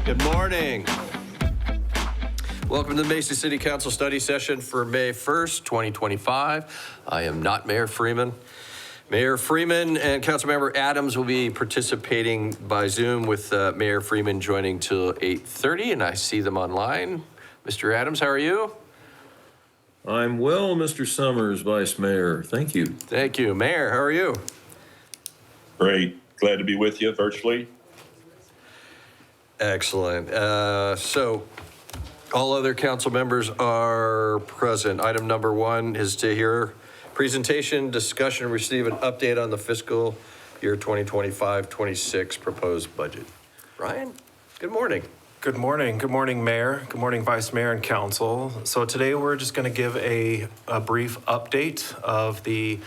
Good morning. Welcome to the Mesa City Council study session for May 1st, 2025. I am not Mayor Freeman. Mayor Freeman and Councilmember Adams will be participating by Zoom with Mayor Freeman joining till 8:30, and I see them online. Mr. Adams, how are you? I'm well, Mr. Summers, Vice Mayor. Thank you. Thank you. Mayor, how are you? Great. Glad to be with you virtually. Excellent. So all other council members are present. Item number 1 is to hear presentation, discussion, receive an update on the fiscal year 2025-26 proposed budget. Ryan, good morning. Good morning. Good morning, Mayor. Good morning, Vice Mayor and Council. So today we're just going to give a brief update of the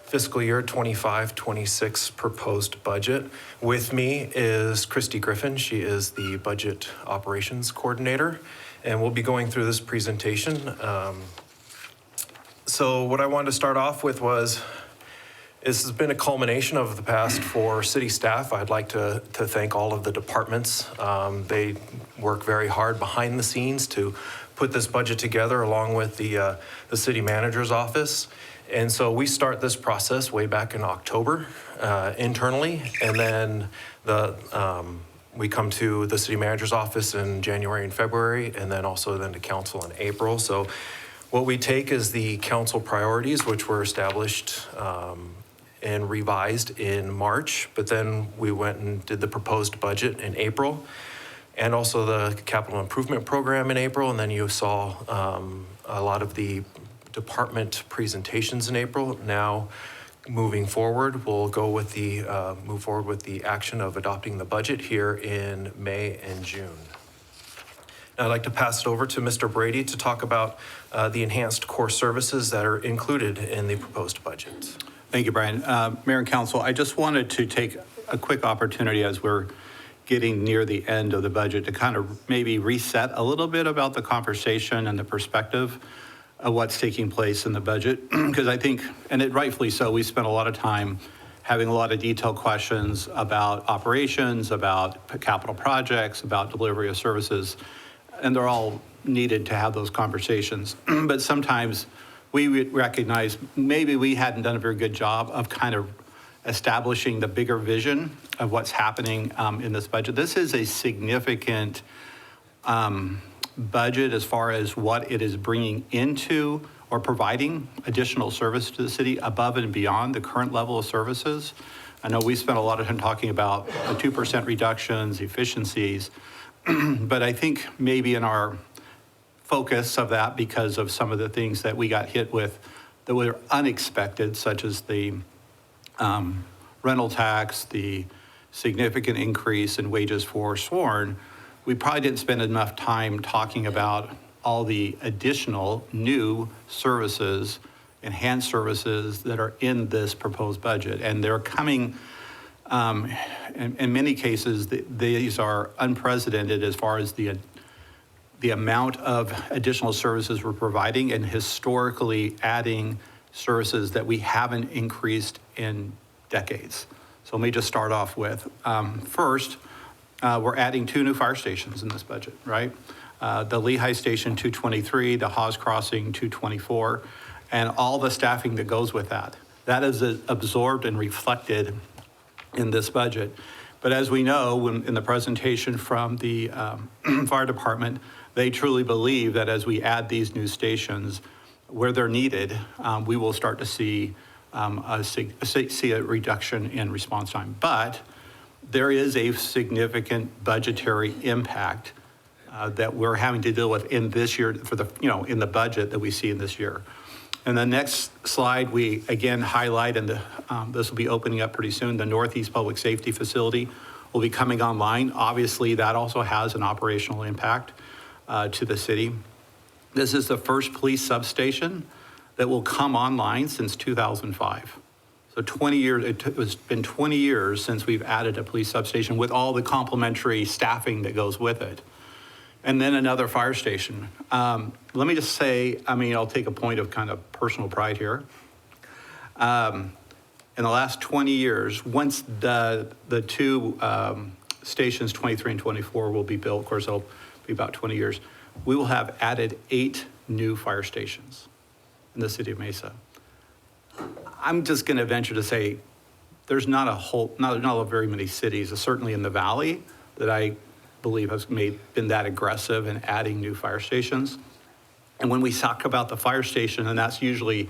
fiscal year 25-26 proposed budget. With me is Christy Griffin. She is the Budget Operations Coordinator, and we'll be going through this presentation. So what I wanted to start off with was, this has been a culmination of the past for city staff. I'd like to thank all of the departments. They work very hard behind the scenes to put this budget together along with the city manager's office. And so we start this process way back in October internally, and then we come to the city manager's office in January and February, and then also then to council in April. So what we take is the council priorities, which were established and revised in March, but then we went and did the proposed budget in April, and also the capital improvement program in April, and then you saw a lot of the department presentations in April. Now, moving forward, we'll go with move forward with the action of adopting the budget here in May and June. Now I'd like to pass it over to Mr. Brady to talk about the enhanced core services that are included in the proposed budget. Thank you, Brian. Mayor and Council, I just wanted to take a quick opportunity as we're getting near the end of the budget to kind of maybe reset a little bit about the conversation and the perspective of what's taking place in the budget. Because I think, and it rightfully so, we spent a lot of time having a lot of detailed questions about operations, about capital projects, about delivery of services, and they're all needed to have those conversations. But sometimes we recognize maybe we hadn't done a very good job of kind of establishing the bigger vision of what's happening in this budget. This is a significant budget as far as what it is bringing into or providing additional service to the city above and beyond the current level of services. I know we spent a lot of time talking about the 2% reductions, efficiencies, but I think maybe in our focus of that, because of some of the things that we got hit with that were unexpected, such as the rental tax, the significant increase in wages for sworn, we probably didn't spend enough time talking about all the additional new services, enhanced services that are in this proposed budget. And they're coming, in many cases, these are unprecedented as far as the amount of additional services we're providing, and historically adding services that we haven't increased in decades. So let me just start off with, first, we're adding 2 new fire stations in this budget, right? The Lehigh Station 223, the Haas Crossing 224, and all the staffing that goes with that. That is absorbed and reflected in this budget. But as we know, in the presentation from the fire department, they truly believe that as we add these new stations where they're needed, we will start to see a reduction in response time. But there is a significant budgetary impact that we're having to deal with in this year in the budget that we see in this year. And the next slide, we again highlight, and this will be opening up pretty soon, the Northeast Public Safety Facility will be coming online. Obviously, that also has an operational impact to the city. This is the first police substation that will come online since 2005. So 20 years, it's been 20 years since we've added a police substation with all the complementary staffing that goes with it. And then another fire station. Let me just say, I'll take a point of kind of personal pride here. In the last 20 years, once the two stations 23 and 24 will be built, of course, it'll be about 20 years, we will have added 8 new fire stations in the city of Mesa. I'm just going to venture to say there's not very many cities, certainly in the valley, that I believe has been that aggressive in adding new fire stations. And when we talk about the fire station, and that's usually,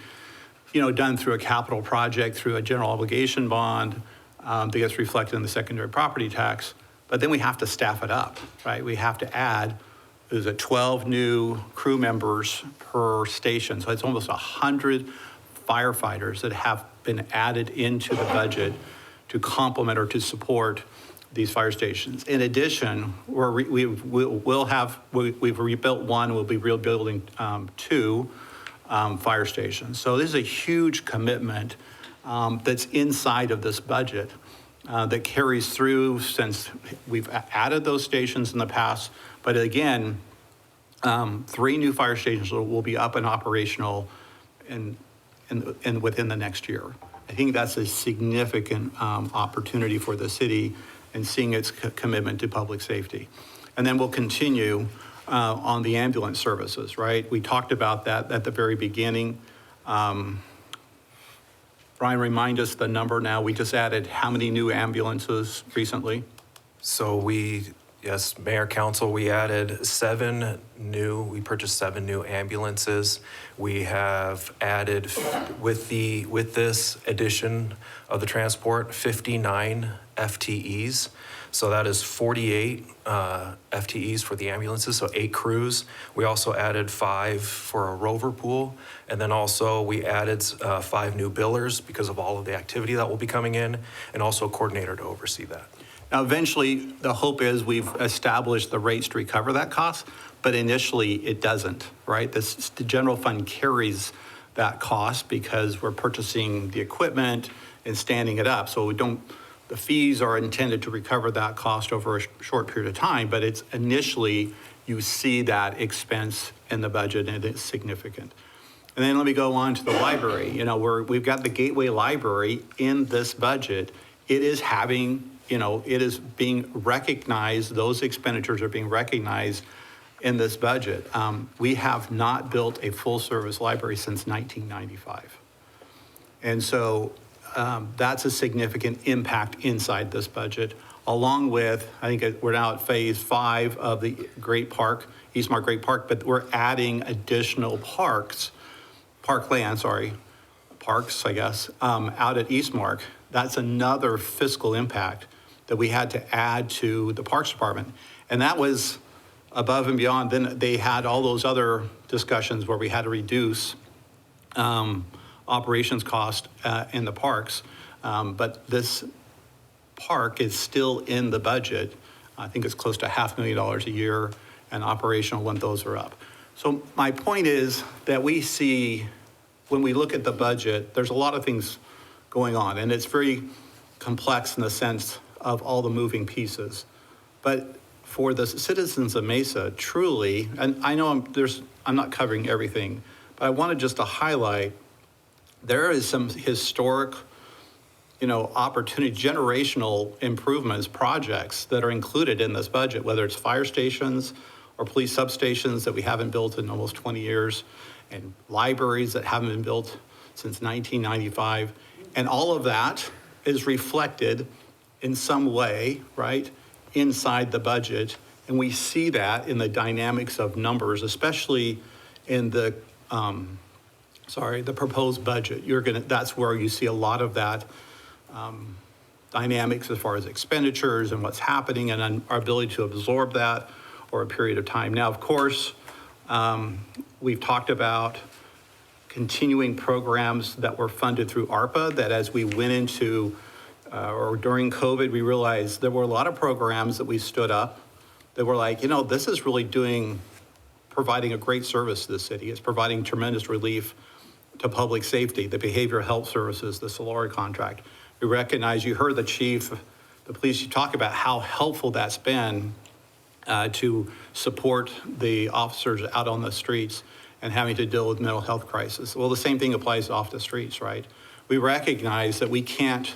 done through a capital project, through a general obligation bond, that gets reflected in the secondary property tax, but then we have to staff it up, right? We have to add, 12 new crew members per station. So it's almost 100 firefighters that have been added into the budget to complement or to support these fire stations. In addition, we've rebuilt one, we'll be rebuilding 2 fire stations. So this is a huge commitment that's inside of this budget that carries through since we've added those stations in the past. But again, 3 new fire stations will be up and operational and within the next year. I think that's a significant opportunity for the city and seeing its commitment to public safety. And then we'll continue on the ambulance services, right? We talked about that at the very beginning. Brian, remind us the number now. We just added how many new ambulances recently? So yes, Mayor, Council, we purchased 7 new ambulances. We have added, with this addition of the transport, 59 FTEs. So that is 48 FTEs for the ambulances, so 8 crews. We also added 5 for a rover pool. And then also we added 5 new billers because of all of the activity that will be coming in, and also a coordinator to oversee that. Now, eventually, the hope is we've established the rates to recover that cost, but initially it doesn't, right? The general fund carries that cost because we're purchasing the equipment and standing it up. So the fees are intended to recover that cost over a short period of time, but it's initially you see that expense in the budget and it's significant. And then let me go on to the library. We've got the Gateway Library in this budget. It is being recognized, those expenditures are being recognized in this budget. We have not built a full-service library since 1995. And so that's a significant impact inside this budget, along with, I think we're now at phase 5 of the Eastmark Great Park, but we're adding additional parks, I guess, out at Eastmark. That's another fiscal impact that we had to add to the Parks Department. And that was above and beyond. Then they had all those other discussions where we had to reduce operations cost in the parks. But this park is still in the budget. I think it's close to $500,000 a year, and operational when those are up. So my point is that we see, when we look at the budget, there's a lot of things going on, and it's very complex in the sense of all the moving pieces. But for the citizens of Mesa, truly, and I know I'm not covering everything, but I wanted just to highlight there is some historic, opportunity, generational improvements, projects that are included in this budget, whether it's fire stations or police substations that we haven't built in almost 20 years, and libraries that haven't been built since 1995. And all of that is reflected in some way, right, inside the budget. And we see that in the dynamics of numbers, especially in the proposed budget. That's where you see a lot of that dynamics as far as expenditures and what's happening and our ability to absorb that over a period of time. Now, of course, we've talked about continuing programs that were funded through ARPA, that as we went into or during COVID, we realized there were a lot of programs that we stood up that were like, this is really providing a great service to the city. It's providing tremendous relief to public safety, the behavioral health services, the Solari contract. We recognize, you heard the chief, the police, you talk about how helpful that's been to support the officers out on the streets and having to deal with mental health crisis. Well, the same thing applies off the streets, right? We recognize that we can't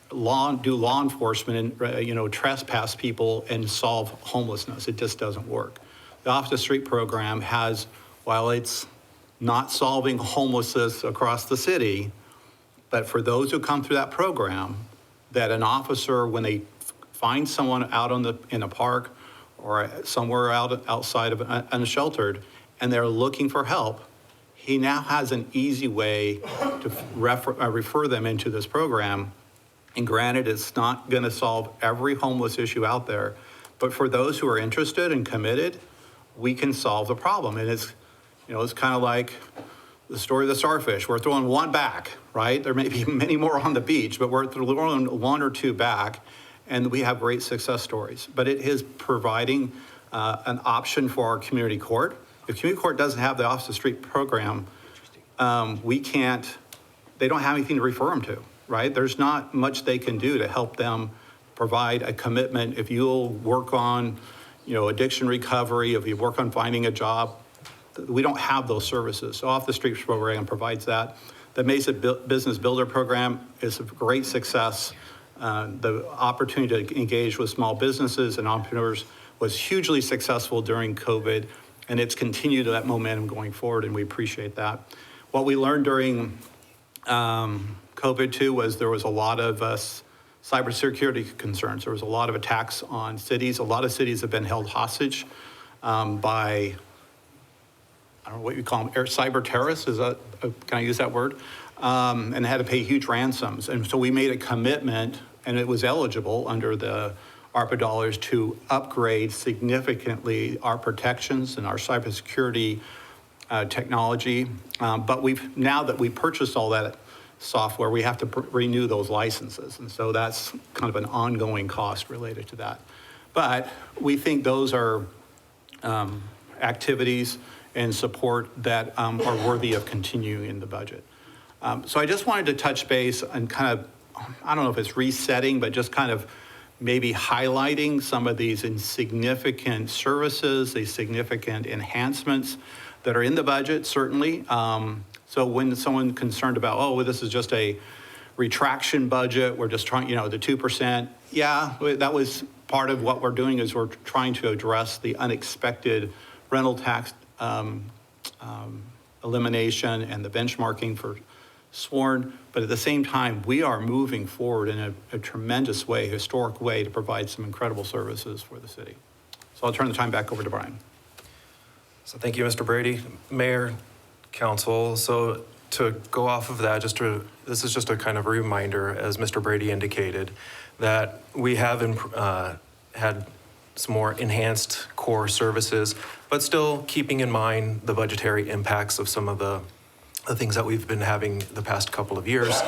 do law enforcement and, trespass people and solve homelessness. It just doesn't work. The Off the Street program has, while it's not solving homelessness across the city, but for those who come through that program, that an officer, when they find someone out in a park or somewhere outside of unsheltered, and they're looking for help, he now has an easy way to refer them into this program. And granted, it's not going to solve every homeless issue out there, but for those who are interested and committed, we can solve the problem. And it's kind of like the story of the starfish. We're throwing one back, right? There may be many more on the beach, but we're throwing one or two back, and we have great success stories. But it is providing an option for our community court. If community court doesn't have the Off the Street program, they don't have anything to refer them to, right? There's not much they can do to help them provide a commitment. If you'll work on, addiction recovery, if you work on finding a job, we don't have those services. So Off the Street program provides that. The Mesa Business Builder program is a great success. The opportunity to engage with small businesses and entrepreneurs was hugely successful during COVID, and it's continued that momentum going forward, and we appreciate that. What we learned during COVID too was there was a lot of cybersecurity concerns. There was a lot of attacks on cities. A lot of cities have been held hostage by, I don't know what you call them, cyber terrorists, can I use that word? And had to pay huge ransoms. And so we made a commitment, and it was eligible under the ARPA dollars, to upgrade significantly our protections and our cybersecurity technology. But now that we purchased all that software, we have to renew those licenses. And so that's kind of an ongoing cost related to that. But we think those are activities and support that are worthy of continuing in the budget. So I just wanted to touch base and kind of, I don't know if it's resetting, but just kind of maybe highlighting some of these insignificant services, these significant enhancements that are in the budget, certainly. So when someone concerned about, well, this is just a retraction budget, we're just trying, the 2%. Yeah, that was part of what we're doing, is we're trying to address the unexpected rental tax elimination and the benchmarking for Sworn. But at the same time, we are moving forward in a tremendous way, historic way, to provide some incredible services for the city. So I'll turn the time back over to Brian. So thank you, Mr. Brady. Mayor, council, so to go off of that, this is just a kind of reminder, as Mr. Brady indicated, that we have had some more enhanced core services, but still keeping in mind the budgetary impacts of some of the things that we've been having the past couple of years.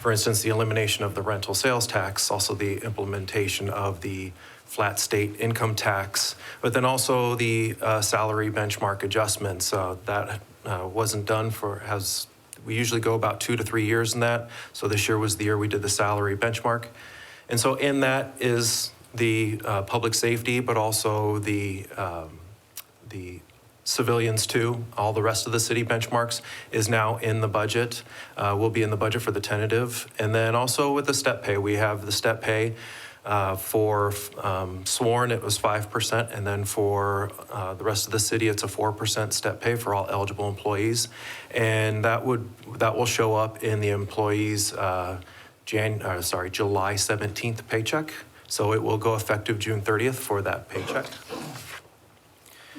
For instance, the elimination of the rental sales tax, also the implementation of the flat state income tax, but then also the salary benchmark adjustments. That wasn't done we usually go about 2 to 3 years in that. So this year was the year we did the salary benchmark. And so in that is the public safety, but also the civilians too. All the rest of the city benchmarks is now in the budget, will be in the budget for the tentative. And then also with the step pay, we have the step pay for Sworn, it was 5%. And then for the rest of the city, it's a 4% step pay for all eligible employees. And that will show up in the employees' July 17th paycheck. So it will go effective June 30th for that paycheck.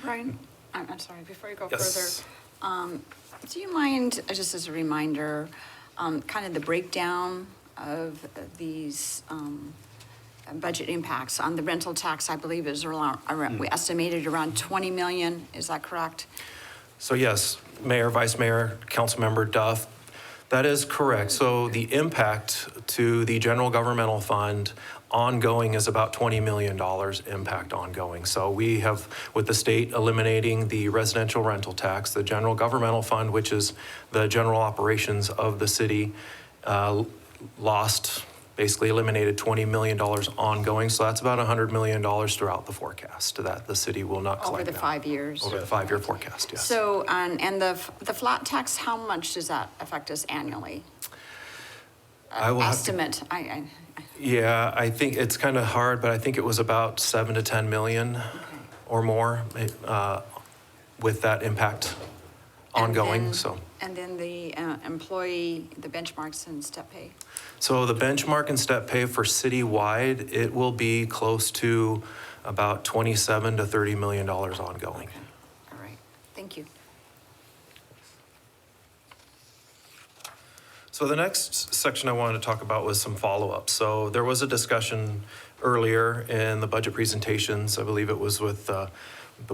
Brian, I'm sorry, before you go Yes. further, do you mind, just as a reminder, kind of the breakdown of these budget impacts on the rental tax? I believe is around, we estimated around 20 million, is that correct? So yes, Mayor, Vice Mayor, Councilmember Duff, that is correct. So the impact to the general governmental fund ongoing is about $20 million impact ongoing. So we have, with the state eliminating the residential rental tax, the general governmental fund, which is the general operations of the city, basically eliminated $20 million ongoing. So that's about $100 million throughout the forecast that the city will not collect Over the now. 5 years? Over the 5-year forecast, yes. So, and the flat tax, how much does that affect us annually? I will have to- estimate? Yeah, I think it's kind of hard, but I think it was about 7 to 10 million or more with that impact ongoing, so. And then the employee, the benchmarks and step pay? So the benchmark and step pay for citywide, it will be close to about 27 to 30 million dollars ongoing. All right, thank you. So the next section I wanted to talk about was some follow-up. So there was a discussion earlier in the budget presentations, I believe it was with the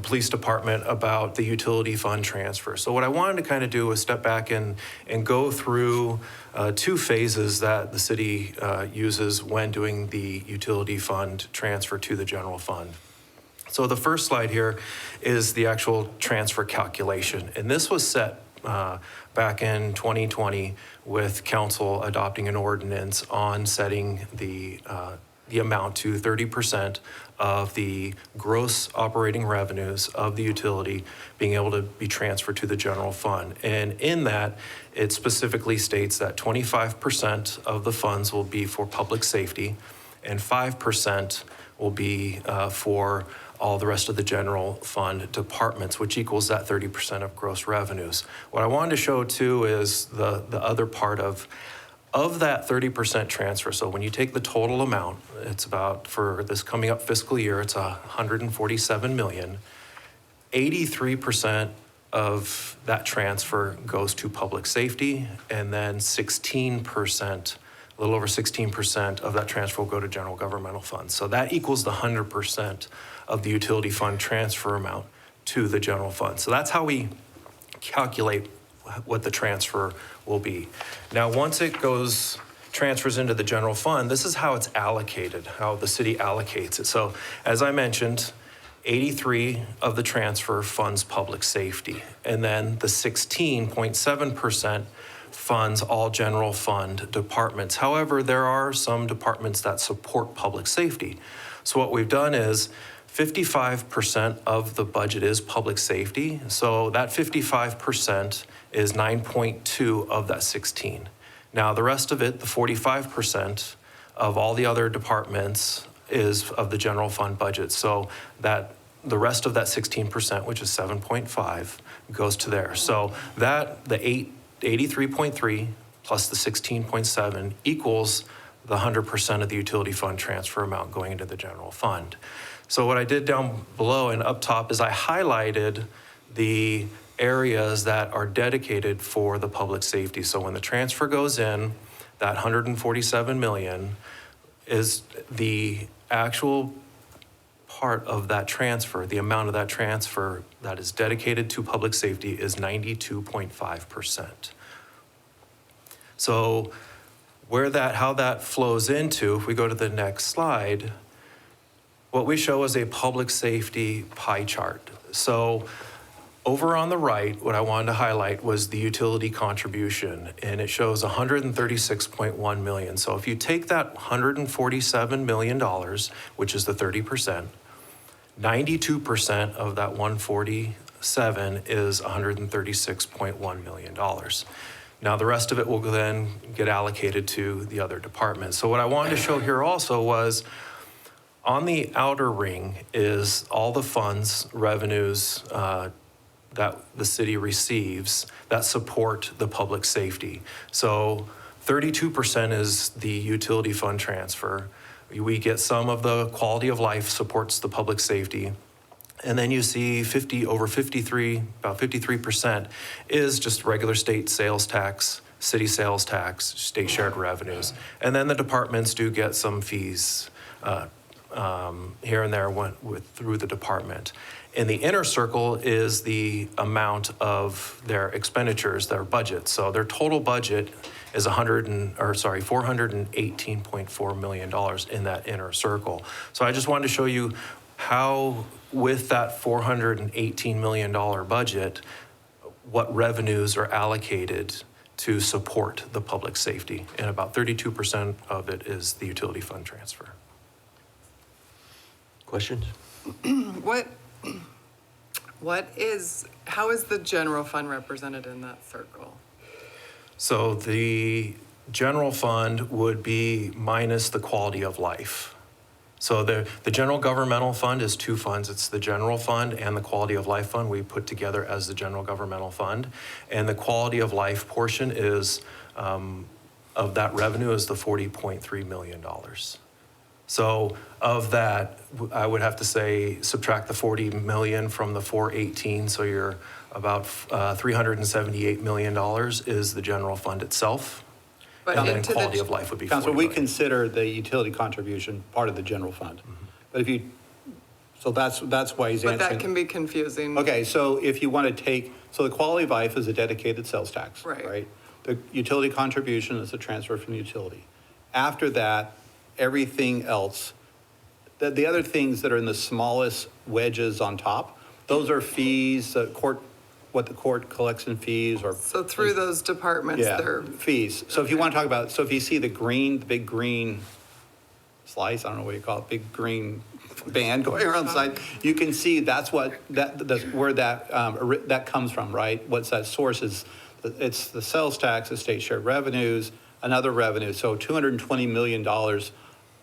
police department, about the utility fund transfer. So what I wanted to kind of do was step back and go through two phases that the city uses when doing the utility fund transfer to the general fund. So the first slide here is the actual transfer calculation. And this was set back in 2020 with council adopting an ordinance on setting the amount to 30% of the gross operating revenues of the utility being able to be transferred to the general fund. And in that, it specifically states that 25% of the funds will be for public safety and 5% will be for all the rest of the general fund departments, which equals that 30% of gross revenues. What I wanted to show too is the other part of that 30% transfer. So when you take the total amount, it's about, for this coming up fiscal year, it's 147 million. 83% of that transfer goes to public safety, and then 16%, a little over 16% of that transfer will go to general governmental funds. So that equals the 100% of the utility fund transfer amount to the general fund. So that's how we calculate what the transfer will be. Now, once it transfers into the general fund, this is how it's allocated, how the city allocates it. So as I mentioned, 83 of the transfer funds public safety, and then the 16.7% funds all general fund departments. However, there are some departments that support public safety. So what we've done is 55% of the budget is public safety. So that 55% is 9.2 of that 16. Now the rest of it, the 45% of all the other departments, is of the general fund budget. So that the rest of that 16%, which is 7.5, goes to there. So that the 83.3 plus the 16.7 equals the 100% of the utility fund transfer amount going into the general fund. So what I did down below and up top is I highlighted the areas that are dedicated for the public safety. So when the transfer goes in, that 147 million is the actual part of that transfer, the amount of that transfer that is dedicated to public safety is 92.5%. So how that flows into, if we go to the next slide, what we show is a public safety pie chart. So over on the right, what I wanted to highlight was the utility contribution, and it shows 136.1 million. So if you take that $147 million, which is the 30%, 92% of that 147 is $136.1 million. Now the rest of it will then get allocated to the other departments. So what I wanted to show here also was on the outer ring is all the funds, revenues that the city receives that support the public safety. So 32% is the utility fund transfer. We get some of the quality of life supports the public safety. And then you see about 53% is just regular state sales tax, city sales tax, state shared revenues. And then the departments do get some fees here and there through the department. In the inner circle is the amount of their expenditures, their budget. So their total budget is $418.4 million in that inner circle. So I just wanted to show you how, with that $418 million budget, what revenues are allocated to support the public safety. And about 32% of it is the utility fund transfer. Questions? How is the general fund represented in that circle? So the general fund would be minus the quality of life. So the general governmental fund is two funds. It's the general fund and the quality of life fund we put together as the general governmental fund. And the quality of life portion is, of that revenue is the $40.3 million. So of that, I would have to say subtract the 40 million from the 418, so you're about $378 million is the general fund itself. But And then into the quality of life would be 40 Council, we million. consider the utility contribution part of the general fund. But if you, so that's why he's But answering. that can be confusing. Okay, so if you want to take, so the quality of life is a dedicated sales tax, Right. right? The utility contribution is a transfer from the utility. After that, everything else, the other things that are in the smallest wedges on top, those are fees, what the court collects in fees or. So through those departments, Yeah, they're, fees. So if you want to talk about, so if you see the big green slice, I don't know what you call it, big green band going around the side, you can see that's where that comes from, right? What's that source is, it's the sales tax, the state shared revenues, another revenue. So $220 million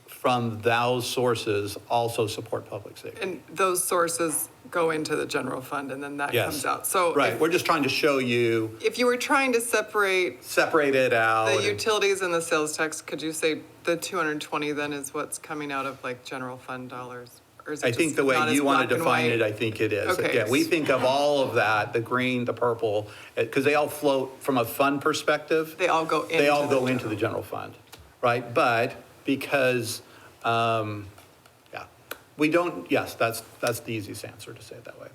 from those sources also support public safety. and those sources go into the general fund and then that Yes. comes out. So Right, if- we're just trying to show you, if you were trying to separate separate it out. the and- utilities and the sales tax, could you say the 220 then is what's coming out of like general fund dollars? Or is it I think just the way not as you want to black and define it, white? I think it is. Okay. Yeah, we think of all of that, the green, the purple, because they all float from a fund perspective. They all go into. They all the go into the general fund, right? But because, yeah, we don't, yes, that's the easiest answer to say it that way.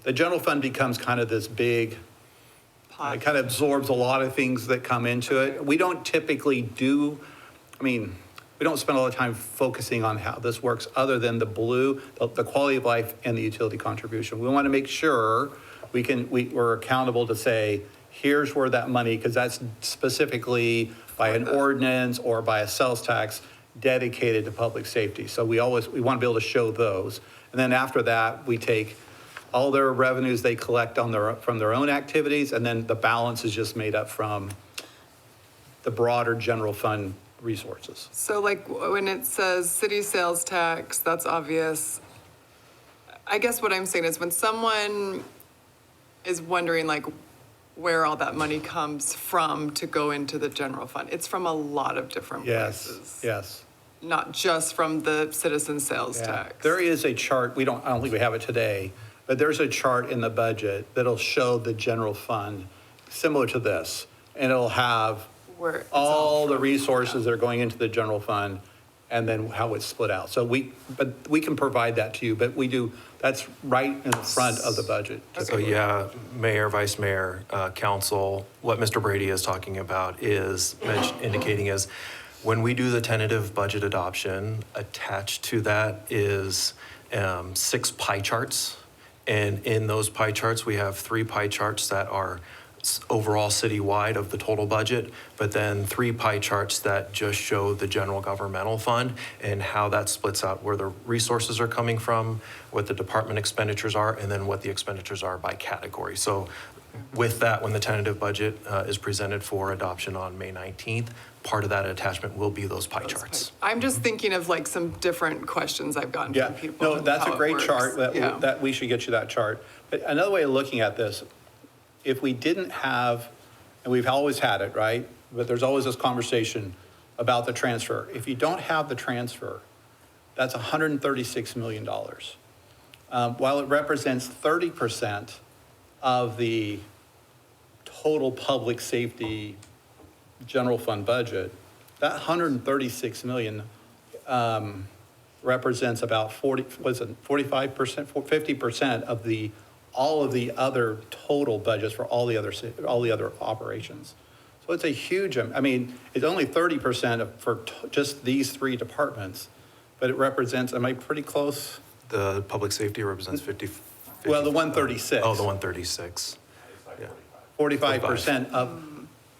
The general fund becomes kind of this big, pot. it kind of absorbs a lot of things that come into it. We don't typically do, I mean, we don't spend a lot of time focusing on how this works other than the blue, the quality of life and the utility contribution. We want to make sure we're accountable to say, here's where that money, because that's specifically by an ordinance or by a sales tax dedicated to public safety. So we want to be able to show those. And then after that, we take all their revenues they collect from their own activities, and then the balance is just made up from the broader general fund resources. So like when it says city sales tax, that's obvious. I guess what I'm saying is when someone is wondering like where all that money comes from to go into the general fund, it's from a lot of different places. Yes. Not just from the citizen sales Yeah. tax. There is a chart, I don't think we have it today, but there's a chart in the budget that'll show the general fund similar to this. And it'll have Where it's all the from. resources that are going into the general fund and then how it's split out. So we can provide that to you, but that's right in the front of the budget. So yeah, Mayor, Vice Mayor, Council, what Mr. Brady is talking about is indicating is when we do the tentative budget adoption, attached to that is 6 pie charts. And in those pie charts, we have 3 pie charts that are overall citywide of the total budget, but then 3 pie charts that just show the general governmental fund and how that splits out, where the resources are coming from, what the department expenditures are, and then what the expenditures are by category. So with that, when the tentative budget is presented for adoption on May 19th, part of that attachment will be those pie charts. I'm just thinking of like some different questions I've gotten Yeah, from people. no, and that's how a it great works. chart, Yeah. that we should get you that chart. But another way of looking at this, if we didn't have, and we've always had it, right? But there's always this conversation about the transfer. If you don't have the transfer, that's $136 million. While it represents 30% of the total public safety general fund budget, that 136 million represents about 45%, 50% of all of the other total budgets for all the other operations. So it's a huge, I mean, it's only 30% for just these 3 departments, but it represents, am I pretty close? The public safety represents 50. Well, the 136. Oh, the 136. Yeah. 45% of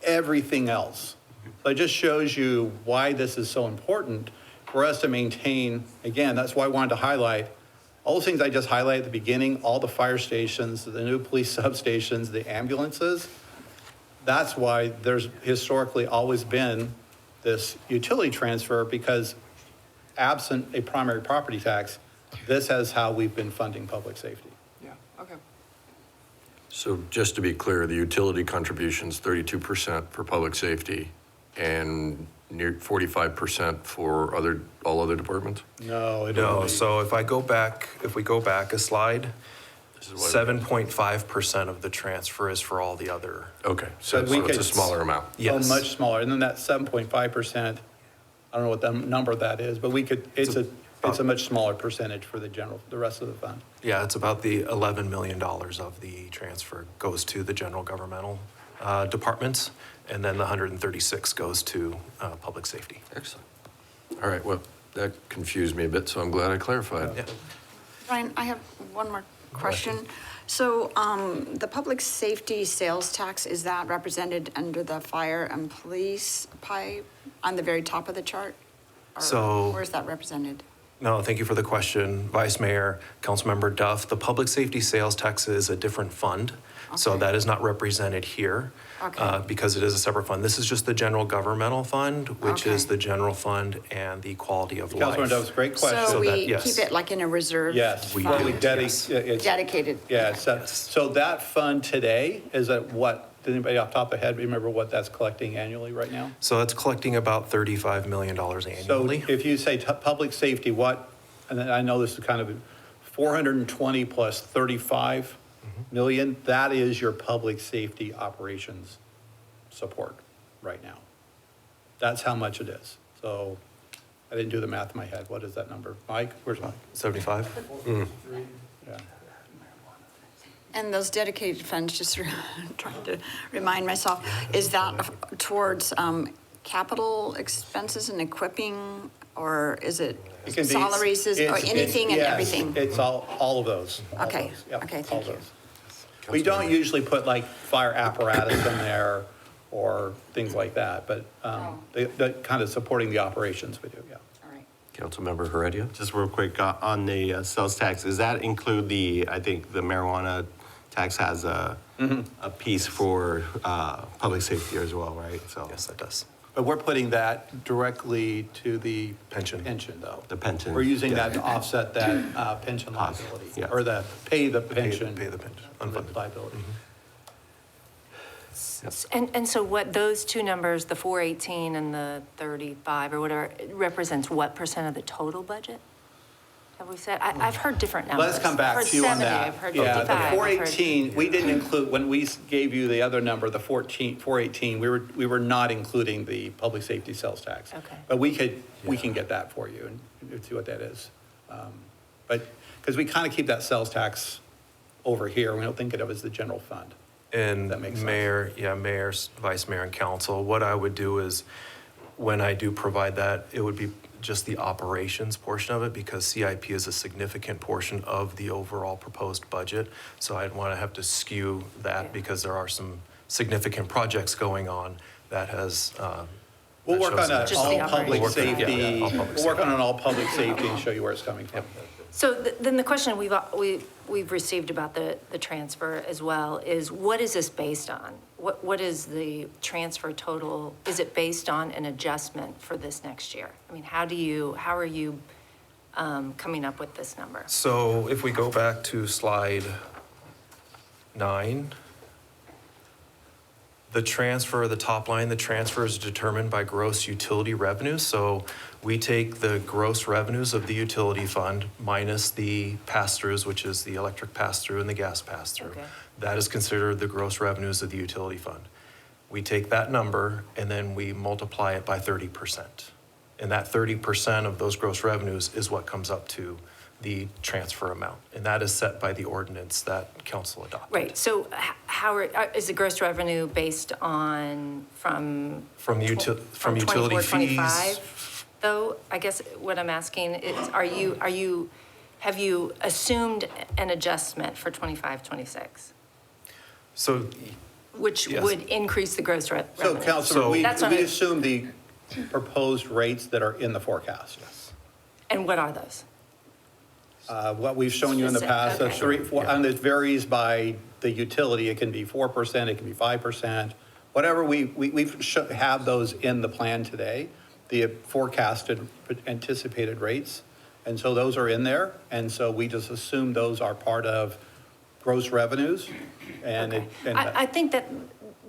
everything else. So it just shows you why this is so important for us to maintain. Again, that's why I wanted to highlight all those things I just highlighted at the beginning, all the fire stations, the new police substations, the ambulances. that's why there's historically always been this utility transfer, because absent a primary property tax, this is how we've been funding public safety. Yeah, okay. So just to be clear, the utility contribution's 32% for public safety and near 45% for all other departments? No, it No, don't. so if we go back a slide, This is what- 7.5% of the transfer is for all the other. Okay, so But we it's a could- smaller amount. Yes. Much smaller, and then that 7.5%, I don't know what the number that is, but we could, it's a much smaller percentage for the rest of the fund. Yeah, it's about the $11 million of the transfer goes to the general governmental departments, and then the 136 goes to public safety. Excellent. All right, well, that confused me a bit, so I'm glad I clarified. Yeah. Ryan, I have one more question. So the public safety sales tax, is that represented under the fire and police pie on the very top of the chart? Or So- where's that represented? No, thank you for the question, Vice Mayor, Councilmember Duff. The public safety sales tax is a different fund, so Okay. that is not represented here Okay. because it is a separate fund. This is just the general governmental fund, which is Okay. the general fund and the quality of life. Councilman Dove's great question. So So that- we yes. keep it like in a reserve? Yes. We well, do, we yes. Dedicated? Yeah, so that fund today is at what? Did anybody off the top of their head remember what that's collecting annually right now? So it's collecting about $35 million So annually. if you say public safety, what, and then I know this is kind of 420 plus 35 million, that is your public safety operations support right now. That's how much it is. So I didn't do the math in my head. What is that number? Mike, where's Mike? 75? Yeah. And those dedicated funds, just trying to remind myself, is that towards capital expenses and equipping, or is it It can be- salaries, or it's- anything and yes, everything? It's all of those. All Okay, those. Yep, okay, all thank you. those. We don't usually put like fire apparatus in there or things like that, but the kind of supporting the operations we do, yeah. All right. Councilmember Heredia? Just real quick, on the sales tax, does that include I think the marijuana tax has a piece for public safety as well, right? So Yes, that does. But we're putting that directly to the Pension. pension, though. the pension. We're using that to offset that pension Cost, liability, yeah. or pay the pension. Pay the pension, the unfunded. liability. And so what those two numbers, the 418 and the 35 or whatever, it represents what percent of the total budget? Have we said, I've heard different numbers. Let's come back I've to you on heard 70, that. I've heard Yeah, 55. the I've heard- 418, we didn't include, when we gave you the other number, the 418, we were not including the public safety sales tax. Okay. But we can get that for you and see what that is. But, because we kind of keep that sales tax over here, we don't think of it as the general fund. And That makes sense. Mayor, Vice Mayor, and Council, what I would do is, when I do provide that, it would be just the operations portion of it, because CIP is a significant portion of the overall proposed budget. So I'd want to have to skew that, because there are some significant projects going on that has. We'll that work shows on that. that Just all the public operations. safety, Yeah, all public we'll work on an all public safety and show you where it's coming from. So then the question we've received about the transfer as well is, what is this based on? What is the transfer total? Is it based on an adjustment for this next year? I mean, how are you coming up with this number? So if we go back to slide 9, the transfer, the top line, the transfer is determined by gross utility revenues. So we take the gross revenues of the utility fund minus the pass-throughs, which is the electric pass-through and the gas pass-through. Okay. That is considered the gross revenues of the utility fund. We take that number and then we multiply it by 30%. And that 30% of those gross revenues is what comes up to the transfer amount. And that is set by the ordinance that council adopted. Right, so is the gross revenue based on from From utility 24, fees. 25? Though, I guess what I'm asking is, have you assumed an adjustment for 25, 26? So, Which Yes. would increase the gross So, revenue? Councilor, we That's what I- assume the proposed rates that are in the forecast. And what are those? What we've shown you in the past, the Okay. 3, 4, and it varies by the utility. It can be 4%, it can be 5%, whatever have those in the plan today, the forecasted anticipated rates. And so those are in there. And so we just assume those are part of gross revenues. And Okay. I think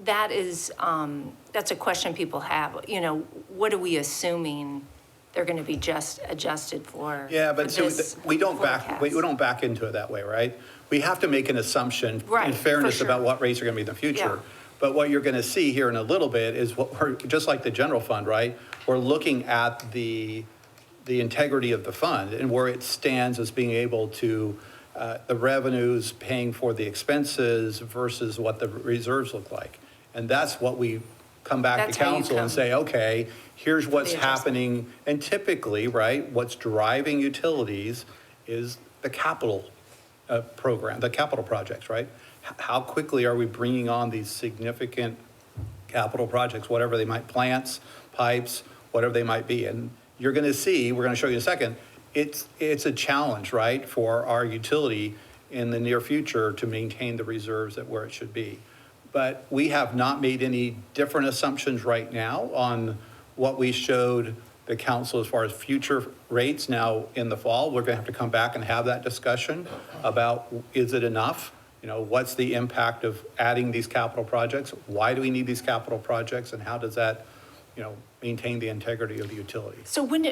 that is, that's a question people have. You know, what are we assuming they're going to be just adjusted for? yeah, but for so this we don't back forecast? into it that way, right? We have to make an assumption Right, in for fairness sure. about what rates are going to be in the future. Yeah. But what you're going to see here in a little bit is what we're, just like the general fund, right? We're looking at the integrity of the fund and where it stands as being able to, the revenues paying for the expenses versus what the reserves look like. And that's what we come back That's to how you council and come say, okay, here's what's the adjustment. happening. And typically, right, what's driving utilities is the capital program, the capital projects, right? How quickly are we bringing on these significant capital projects, whatever they might, plants, pipes, whatever they might be. And you're going to see, we're going to show you in a second, it's a challenge, right, for our utility in the near future to maintain the reserves at where it should be. But we have not made any different assumptions right now on what we showed the council as far as future rates. Now, in the fall, we're going to have to come back and have that discussion about, is it enough? You know, what's the impact of adding these capital projects? Why do we need these capital projects? And how does that, you know, maintain the integrity of the utility? So when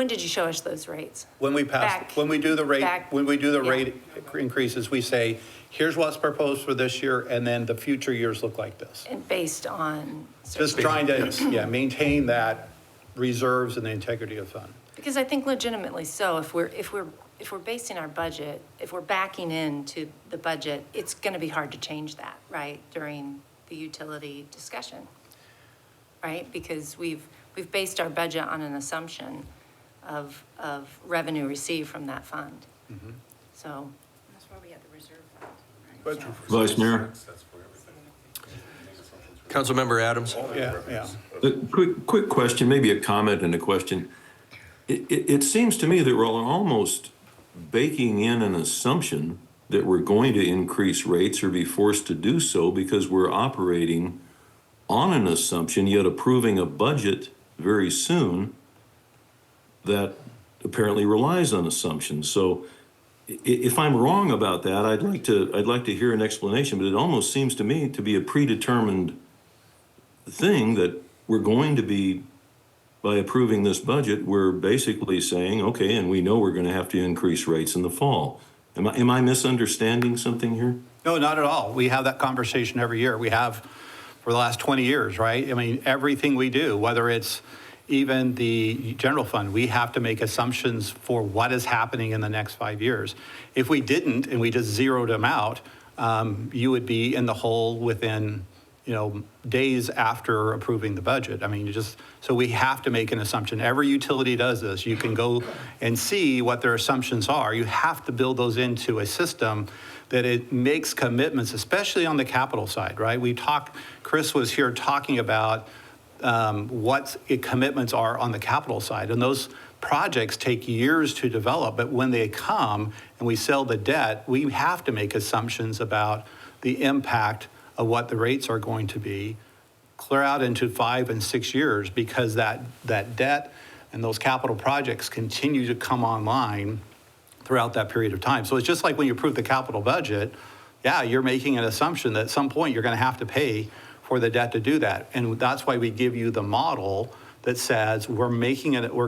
did you show us those rates? When we pass, Back- when we do the rate, back- when we do the yeah. rate increases, we say, here's what's proposed for this year, and then the future years look like this. And based on. Just trying to, yeah, maintain that reserves and the integrity of fund. Because I think legitimately so, if we're basing our budget, if we're backing into the budget, it's going to be hard to change that, right, during the utility discussion, right? Because we've based our budget on an assumption of revenue received from that fund. So, That's why we have the reserve fund. Vice Mayor? Councilmember Adams? Yeah, yeah. Quick question, maybe a comment and a question. It seems to me that we're almost baking in an assumption that we're going to increase rates or be forced to do so because we're operating on an assumption, yet approving a budget very soon that apparently relies on assumptions. So if I'm wrong about that, I'd like to hear an explanation, but it almost seems to me to be a predetermined thing that we're going to be, by approving this budget, we're basically saying, okay, and we know we're going to have to increase rates in the fall. Am I misunderstanding something here? No, not at all. We have that conversation every year. We have for the last 20 years, right? I mean, everything we do, whether it's even the general fund, we have to make assumptions for what is happening in the next 5 years. If we didn't and we just zeroed them out, you would be in the hole within, you know, days after approving the budget. I mean, so we have to make an assumption. Every utility does this. You can go and see what their assumptions are. You have to build those into a system that it makes commitments, especially on the capital side, right? Chris was here talking about what commitments are on the capital side. And those projects take years to develop, but when they come and we sell the debt, we have to make assumptions about the impact of what the rates are going to be clear out into 5 and 6 years, because that debt and those capital projects continue to come online throughout that period of time. So it's just like when you approve the capital budget, yeah, you're making an assumption that at some point you're going to have to pay for the debt to do that. And that's why we give you the model that says we're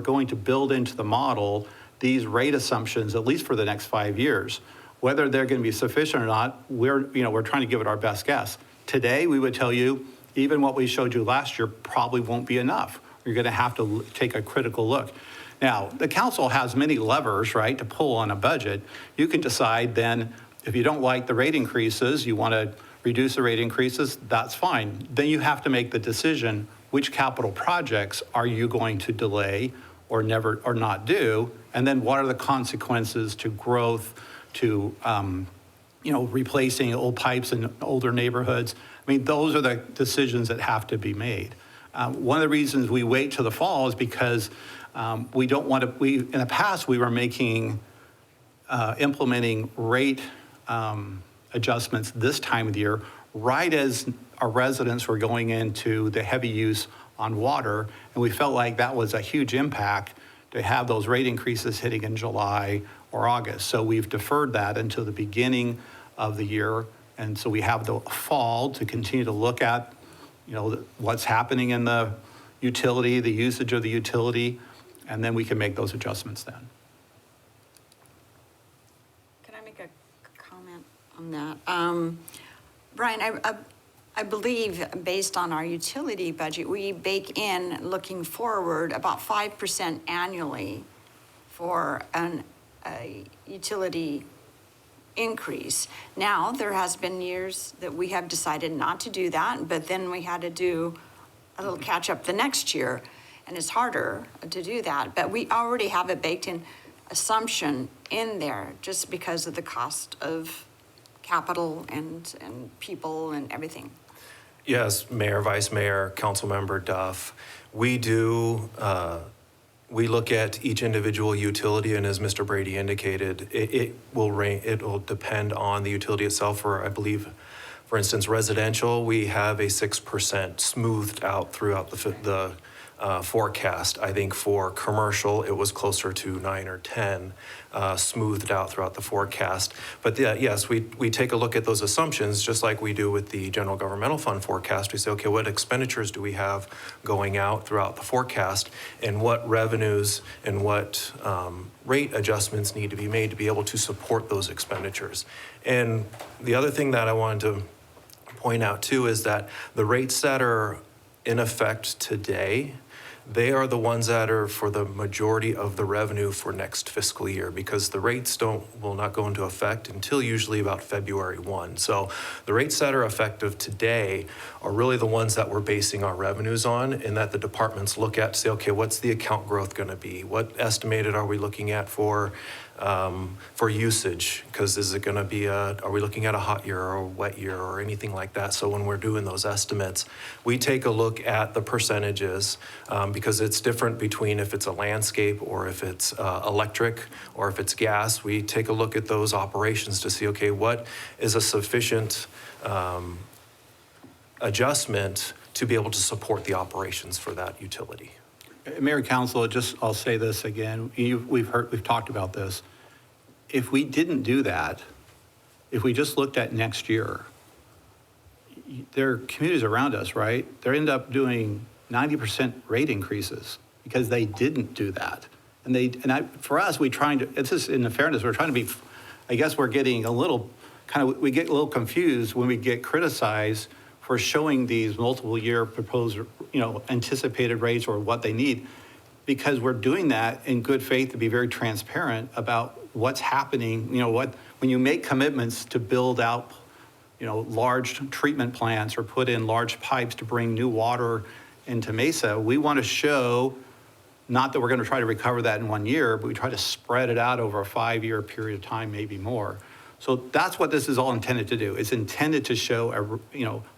going to build into the model these rate assumptions, at least for the next 5 years. Whether they're going to be sufficient or not, we're trying to give it our best guess. Today, we would tell you, even what we showed you last year probably won't be enough. You're going to have to take a critical look. Now, the council has many levers, right, to pull on a budget. You can decide then, if you don't like the rate increases, you want to reduce the rate increases, that's fine. Then you have to make the decision, which capital projects are you going to delay or not do? And then what are the consequences to growth, to replacing old pipes in older neighborhoods? I mean, those are the decisions that have to be made. One of the reasons we wait till the fall is because we don't want to, in the past, we were implementing rate adjustments this time of the year right as our residents were going into the heavy use on water, and we felt like that was a huge impact to have those rate increases hitting in July or August. So we've deferred that until the beginning of the year, and so we have the fall to continue to look at, what's happening in the utility, the usage of the utility, and then we can make those adjustments then. Can I make a comment on that? Brian, I believe based on our utility budget, we bake in, looking forward, about 5% annually for a utility increase. Now, there has been years that we have decided not to do that, but then we had to do a little catch up the next year, and it's harder to do that. But we already have a baked in assumption in there just because of the cost of capital and people and everything. Yes, Mayor, Vice Mayor, Councilmember Duff, we do, we look at each individual utility, and as Mr. Brady indicated, it will depend on the utility itself. For, I believe, for instance, residential, we have a 6% smoothed out throughout the forecast. I think for commercial, it was closer to 9 or 10, smoothed out throughout the forecast. But yes, we take a look at those assumptions, just like we do with the general governmental fund forecast. We say, okay, what expenditures do we have going out throughout the forecast, and what revenues and what rate adjustments need to be made to be able to support those expenditures. And the other thing that I wanted to point out too is that the rates that are in effect today, they are the ones that are for the majority of the revenue for next fiscal year, because the rates will not go into effect until usually about February 1. So the rates that are effective today are really the ones that we're basing our revenues on, and that the departments look at to say, okay, what's the account growth going to be? What estimated are we looking at for usage? Because is it going to be are we looking at a hot year or a wet year or anything like that? So when we're doing those estimates, we take a look at the percentages, because it's different between if it's a landscape or if it's electric or if it's gas. We take a look at those operations to see, okay, what is a sufficient adjustment to be able to support the operations for that utility. Mayor, Council, I'll say this again. We've talked about this. If we didn't do that, if we just looked at next year, there are communities around us, right? They end up doing 90% rate increases because they didn't do that. For us, it's just in the fairness, we're trying to be, I guess we're getting a little, we get a little confused when we get criticized for showing these multiple year proposed, anticipated rates or what they need, because we're doing that in good faith to be very transparent about what's happening. When you make commitments to build out, large treatment plants or put in large pipes to bring new water into Mesa, we want to show not that we're going to try to recover that in 1 year, but we try to spread it out over a 5-year period of time, maybe more. So that's what this is all intended to do. It's intended to show,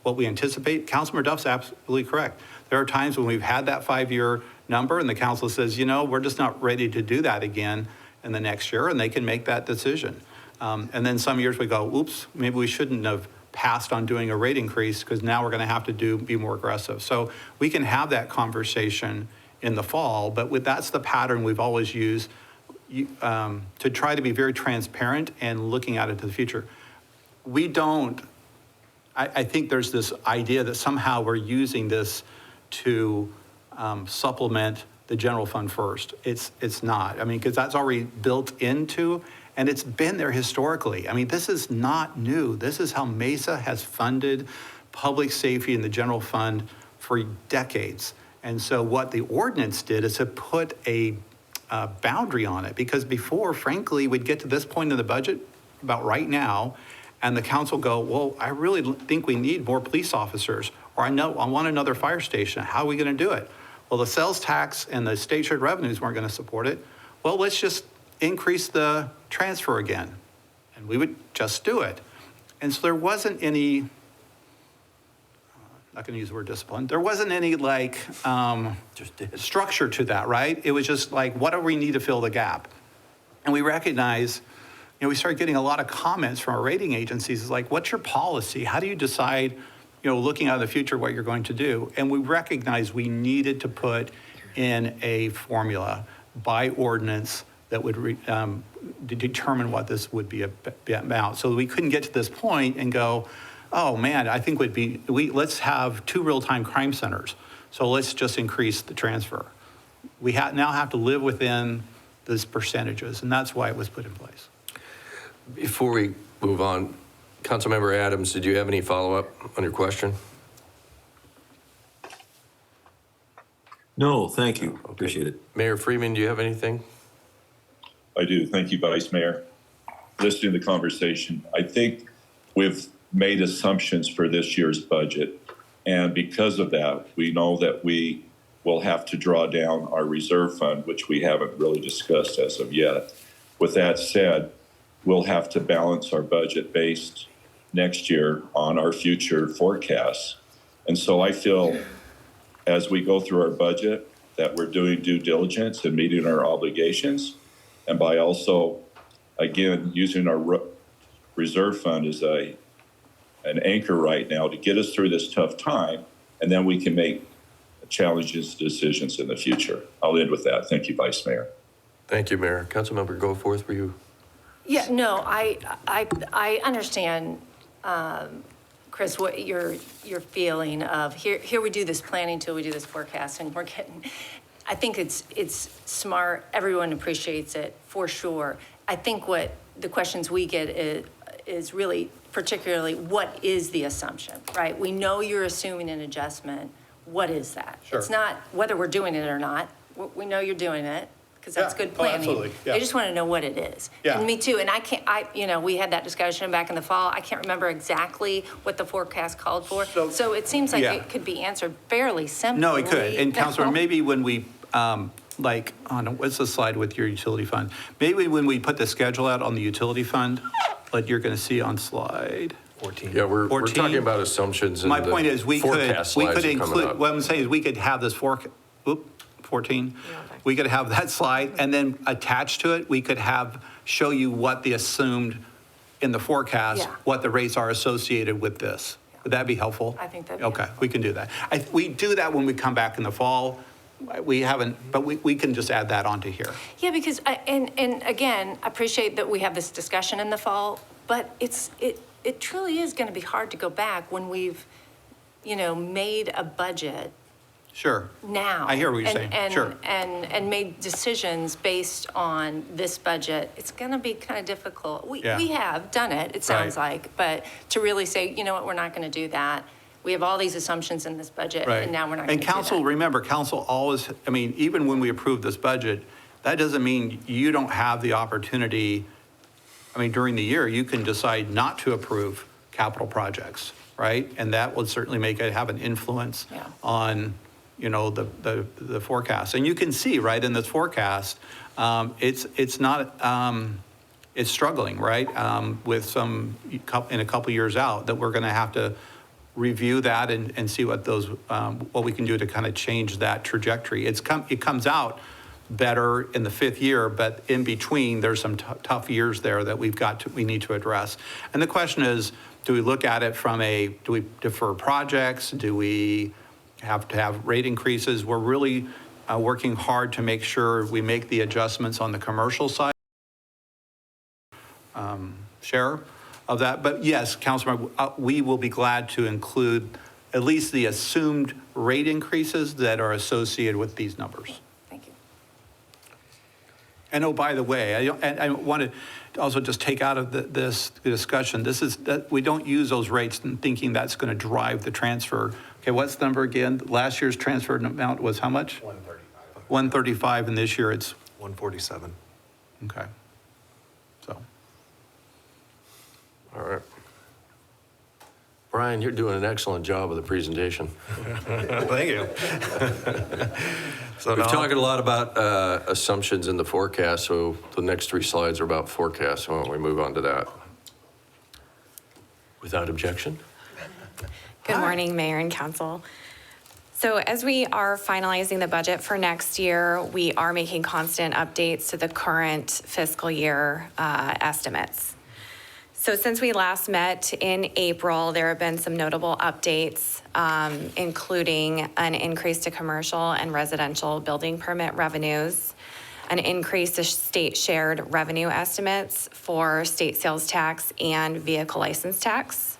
what we anticipate. Councilmember Duff's absolutely correct. There are times when we've had that 5-year number and the council says, we're just not ready to do that again in the next year, and they can make that decision. And then some years we go, oops, maybe we shouldn't have passed on doing a rate increase because now we're going to have to be more aggressive. So we can have that conversation in the fall, but that's the pattern we've always used to try to be very transparent and looking out into the future. I think there's this idea that somehow we're using this to supplement the general fund first. It's not. Because that's already built into, and it's been there historically. This is not new. This is how Mesa has funded public safety in the general fund for decades. And so what the ordinance did is to put a boundary on it, because before, frankly, we'd get to this point in the budget about right now, and the council go, well, I really think we need more police officers, or I want another fire station. How are we going to do it? Well, the sales tax and the state shared revenues weren't going to support it. Well, let's just increase the transfer again, and we would just do it. And so there wasn't any, not going to use the word discipline, there wasn't any structure to that, right? It was just like, what do we need to fill the gap? And we recognize we started getting a lot of comments from our rating agencies. It's like, what's your policy? How do you decide, looking out in the future, what you're going to do? And we recognized we needed to put in a formula by ordinance that would determine what this would be about. So we couldn't get to this point and go, oh man, I think let's have 2 real-time crime centers. So let's just increase the transfer. We now have to live within those percentages, and that's why it was put in place. Before we move on, Councilmember Adams, did you have any follow-up on your question? No, thank you. Appreciate it. Mayor Freeman, do you have anything? I do. Thank you, Vice Mayor. Listening to the conversation, I think we've made assumptions for this year's budget. And because of that, we know that we will have to draw down our reserve fund, which we haven't really discussed as of yet. With that said, we'll have to balance our budget based next year on our future forecasts. And so I feel as we go through our budget that we're doing due diligence and meeting our obligations. And by also, again, using our reserve fund as an anchor right now to get us through this tough time, and then we can make challenges, decisions in the future. I'll end with that. Thank you, Vice Mayor. Thank you, Mayor. Councilmember Goforth, were you? Yeah, no, I understand, Chris, what your feeling of here we do this planning till we do this forecasting. I think it's smart. Everyone appreciates it for sure. I think what the questions we get is really particularly what is the assumption, right? We know you're assuming an adjustment. What is that? Sure. It's not whether we're doing it or not. We know you're doing it because that's good planning. Absolutely. Yeah. I just want to know what it is. Yeah. And me too. And we had that discussion back in the fall. I can't remember exactly what the forecast called for. So it seems like Yeah. it could be answered fairly simply. No, it could. And Councilor, No? maybe when we, what's the slide with your utility fund? Maybe when we put the schedule out on the utility fund, like you're going to see on slide. 14. Yeah, we're 14. talking about assumptions and My point is, we could forecast slides are coming include, up. what I'm saying is we could have this 14. We could have that slide, and then attached to it, we could show you what the assumed in the forecast, Yeah. what the rates are associated with this. Would that be helpful? I think that'd be Okay, helpful. we can do that. We do that when we come back in the fall. We haven't, but we can just add that onto here. Yeah, because, and again, I appreciate that we have this discussion in the fall, but it truly is going to be hard to go back when we've, made a budget Sure. now. I hear what you're saying. Sure. And made decisions based on this budget. It's going to be kind of difficult. We have done it, it sounds Right. like, but to really say, you know what, we're not going to do that. We have all these assumptions in this budget, Right. and now we're not going And to do that. council, remember, council always, even when we approve this budget, that doesn't mean you don't have the opportunity, during the year, you can decide not to approve capital projects, right? And that will certainly have an influence Yeah. on, the forecast. And you can see, right, in this forecast, it's not, it's struggling, right? With in a couple years out, that we're going to have to review that and see what what we can do to kind of change that trajectory. It comes out better in the 5th year, but in between, there's some tough years there that we need to address. And the question is, do we look at it do we defer projects? Do we have to have rate increases? We're really working hard to make sure we make the adjustments on the commercial side. Share of that. But yes, Councilman, we will be glad to include at least the assumed rate increases that are associated with these numbers. Thank you. And oh, by the way, I want to also just take out of this discussion, we don't use those rates and thinking that's going to drive the transfer. Okay, what's the number again? Last year's transfer amount was how much? 135. 135, and this year it's, 147. okay. So. All right. Brian, you're doing an excellent job of the presentation. Thank you. So We've now- talked a lot about assumptions in the forecast, so the next 3 slides are about forecasts. Why don't we move on to that? Without objection? Good morning, Mayor and Council. So as we are finalizing the budget for next year, we are making constant updates to the current fiscal year estimates. So since we last met in April, there have been some notable updates, including an increase to commercial and residential building permit revenues, an increase to state shared revenue estimates for state sales tax and vehicle license tax,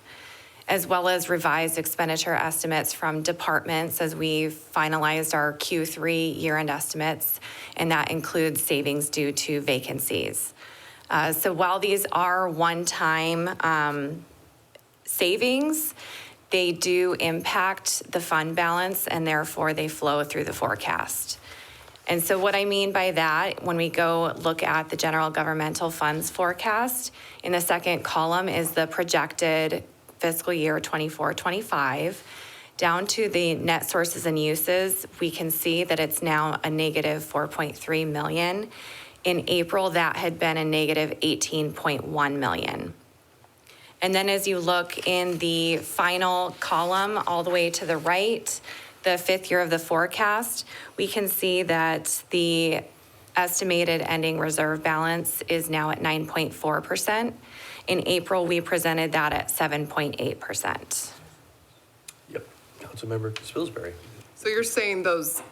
as well as revised expenditure estimates from departments as we've finalized our Q3 year-end estimates, and that includes savings due to vacancies. So while these are one-time savings, they do impact the fund balance, and therefore they flow through the forecast. And so what I mean by that, when we go look at the general governmental funds forecast, in the second column is the projected fiscal year 24-25. Down to the net sources and uses, we can see that it's now a negative 4.3 million. In April, that had been a negative 18.1 million. And then as you look in the final column, all the way to the right, the fifth year of the forecast, we can see that the estimated ending reserve balance is now at 9.4%. In April, we presented that at 7.8%. Yep. Councilmember Spilsbury. So you're saying those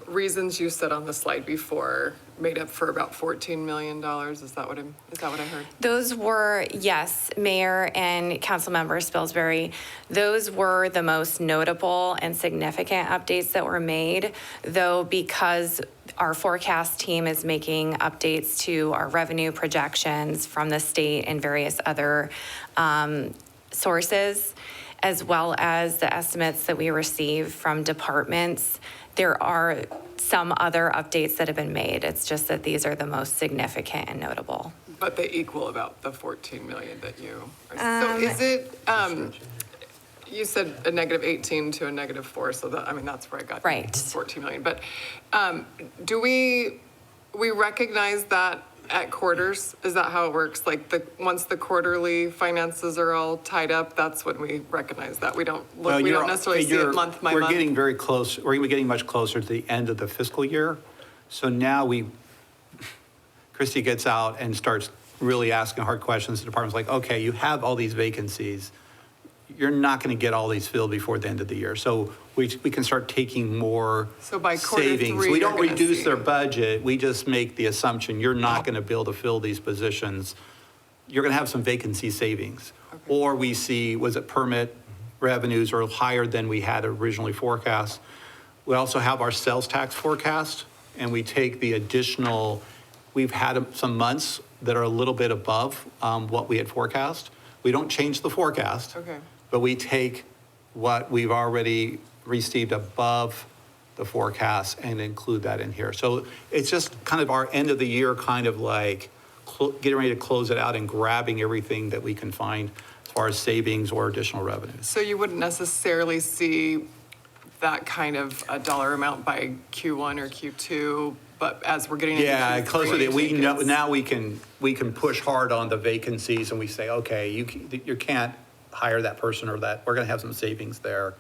reasons you said on the slide before made up for about $14 million? Is that what I heard? Those were, yes, Mayor and Councilmember Spilsbury, those were the most notable and significant updates that were made, though because our forecast team is making updates to our revenue projections from the state and various other sources, as well as the estimates that we receive from departments, there are some other updates that have been made. It's just that these are the most significant and notable. But they equal about the 14 million that you are. So is it, you said a negative 18 to a negative 4, so that, I mean, that's where I got Right. 14 million. But do we recognize that at quarters? Is that how it works? Like once the quarterly finances are all tied up, that's when we recognize that. We don't necessarily see it month by month. We're getting very close, we're getting much closer to the end of the fiscal year. So now Christie gets out and starts really asking hard questions. The department's like, okay, you have all these vacancies. You're not going to get all these filled before the end of the year. So we can start taking more So by quarter savings. 3, We don't you're gonna reduce see- their budget. We just make the assumption you're not going to be able to fill these positions. You're going to have some vacancy savings. Or we see, was it permit revenues are higher than we had originally forecast. We also have our sales tax forecast, and we take the additional, we've had some months that are a little bit above what we had forecast. We don't change the forecast. Okay. But we take what we've already received above the forecast and include that in here. So it's just kind of our end of the year, kind of like getting ready to close it out and grabbing everything that we can find as far as savings or additional revenues. So you wouldn't necessarily see that kind of a dollar amount by Q1 or Q2, but as we're getting into Yeah, Q3, closer to, we know, it's- now we can push hard on the vacancies and we say, okay, you can't hire that person or that, we're gonna have some savings there.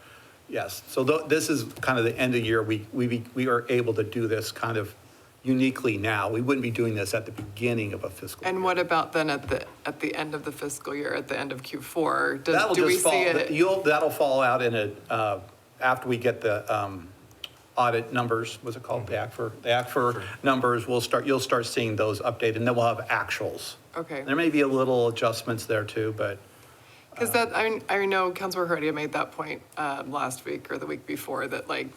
Yes, so this is kind of the end of year, we are able to do this kind of uniquely now. We wouldn't be doing this at the beginning of a fiscal year. And what about then at the end of the fiscal year, at the end of Q4? That'll Do we just fall, see it? that'll fall out in after we get the audit numbers, what's it called, the ACFR numbers, you'll start seeing those updated, and then we'll have actuals. Okay. There may be a little adjustments there too, but Because I know Councilor Heredia made that point last week or the week before, that like,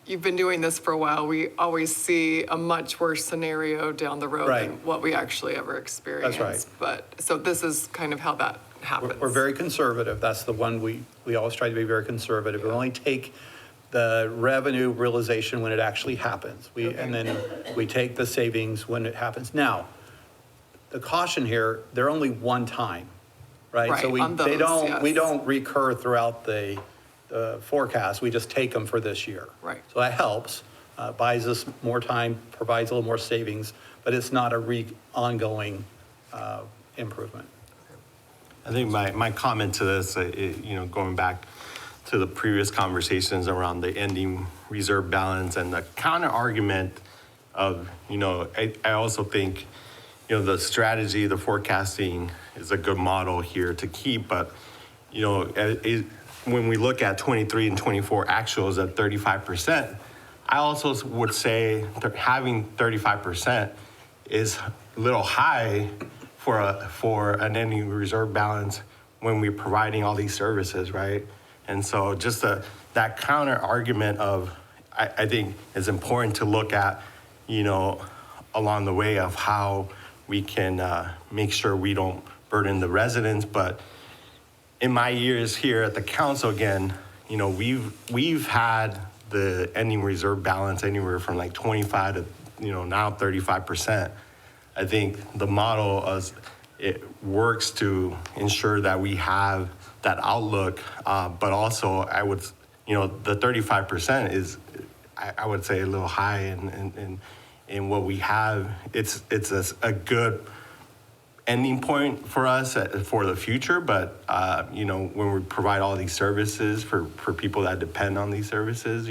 you've been doing this for a while, we always see a much worse scenario down the road Right. than what we actually ever experience. right. But, so this is kind of how that happens. we're very conservative. That's the one we always try to be very conservative. We only take the revenue realization when it actually happens. And then we take the savings when it happens. Now, the caution here, they're only one time, right? So Right, on those, we yes. don't recur throughout the forecast. We just take them for this year. Right. So that helps, buys us more time, provides a little more savings, but it's not a ongoing improvement. I think my comment to this, going back to the previous conversations around the ending reserve balance and the counter argument of, I also think, the strategy, the forecasting is a good model here to keep, but, when we look at 23 and 24 actuals at 35%, I also would say that having 35% is a little high for an ending reserve balance when we're providing all these services, right? And so just that counter argument of, I think it's important to look at, along the way of how we can make sure we don't burden the residents. But in my years here at the council, again, we've had the ending reserve balance anywhere from like 25 to, now 35%. I think the model it works to ensure that we have that outlook, but also I would, the 35% is, I would say, a little high in what we have. It's a good ending point for us for the future, but when we provide all these services for people that depend on these services,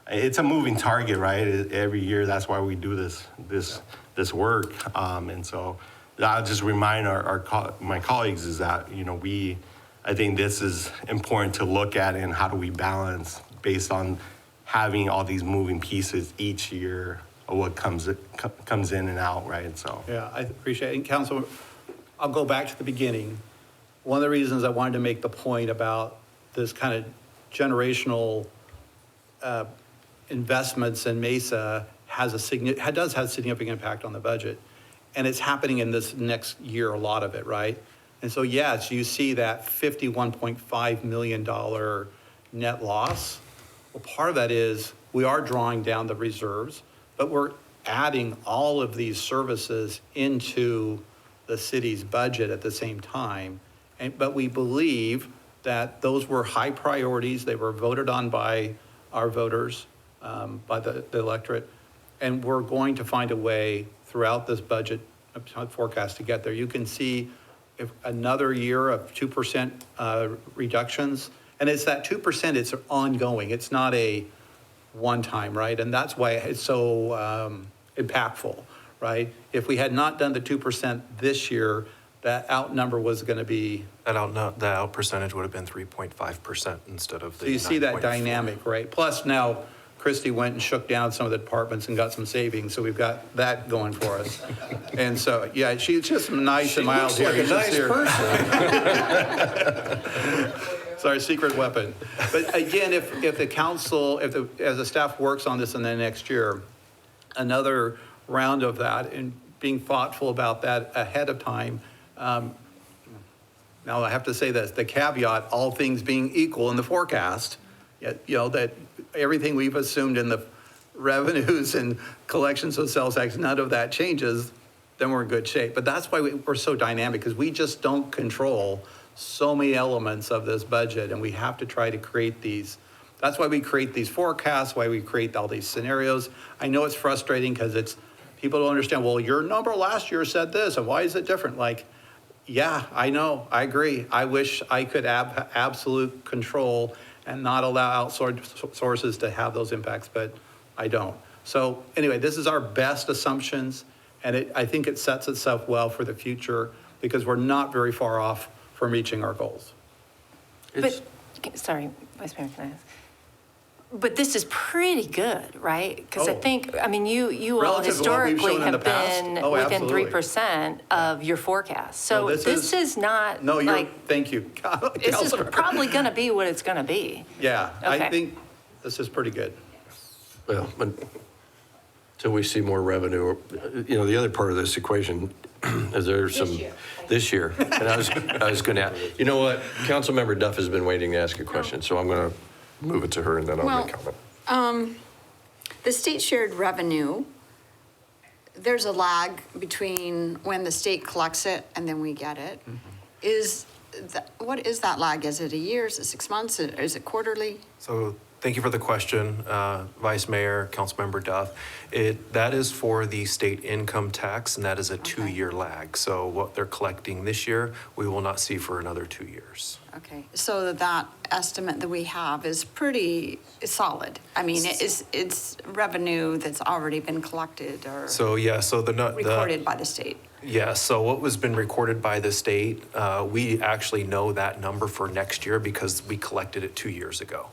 it's a moving target, right? Every year, that's why we do this work, and so I'll just remind my colleagues is that I think this is important to look at, and how do we balance based on having all these moving pieces each year of what comes in and out, right? So Yeah, I appreciate it. And Council, I'll go back to the beginning. One of the reasons I wanted to make the point about this kind of generational investments in Mesa does have a significant impact on the budget. And it's happening in this next year, a lot of it, right? And so, yes, you see that $51.5 million net loss. Well, part of that is we are drawing down the reserves, but we're adding all of these services into the city's budget at the same time. But we believe that those were high priorities. They were voted on by our voters, by the electorate. And we're going to find a way throughout this budget forecast to get there. You can see if another year of 2% reductions. And it's that 2%, it's ongoing. It's not a one time, right? And that's why it's so impactful, right? If we had not done the 2% this year, that out number was going to be. That out percentage would have been 3.5% instead of the. So you see that 9.4. dynamic, right? Plus now Christie went and shook down some of the departments and got some savings, so we've got that going for us. And so, yeah, she's just nice and mild here. She looks like a nice person. It's our secret weapon. But again, if the council, as the staff works on this in the next year, another round of that and being thoughtful about that ahead of time. Now I have to say this, the caveat, all things being equal in the forecast, that everything we've assumed in the revenues and collections of sales tax, none of that changes, then we're in good shape. But that's why we're so dynamic, because we just don't control so many elements of this budget, and we have to try to create these. That's why we create these forecasts, why we create all these scenarios. I know it's frustrating because people don't understand, well, your number last year said this, and why is it different? Like, yeah, I know, I agree. I wish I could have absolute control and not allow outsourced sources to have those impacts, but I don't. So anyway, this is our best assumptions, and I think it sets itself well for the future because we're not very far off from reaching our goals. But, sorry, Vice Mayor, can I ask? But this is pretty good, right? Because I think, you all Relative to what we've historically shown in the have past? been Oh, within absolutely. 3% of your forecast. So No, this is not No, like, thank you. this is Counselor. probably going to be what it's going to be. Yeah, I Okay. think this is pretty good. Well, but till we see more revenue, the other part of this equation is there's some. This year. And I was going to, you know what? Councilmember Duff has been waiting to ask a question, so I'm going to move it to her and then I'll make comment. The state shared revenue, there's a lag between when the state collects it and then we get it. What is that lag? Is it a year? Is it 6 months? Is it quarterly? So Thank you for the question, Vice Mayor, Councilmember Duff. That is for the state income tax, and that is a two-year lag. So what they're collecting this year, we will not see for another 2 years. Okay, so that estimate that we have is pretty solid. I mean, it's revenue that's already been collected or So, yeah, so the recorded by the state. Yeah, so what was been recorded by the state, we actually know that number for next year because we collected it 2 years ago.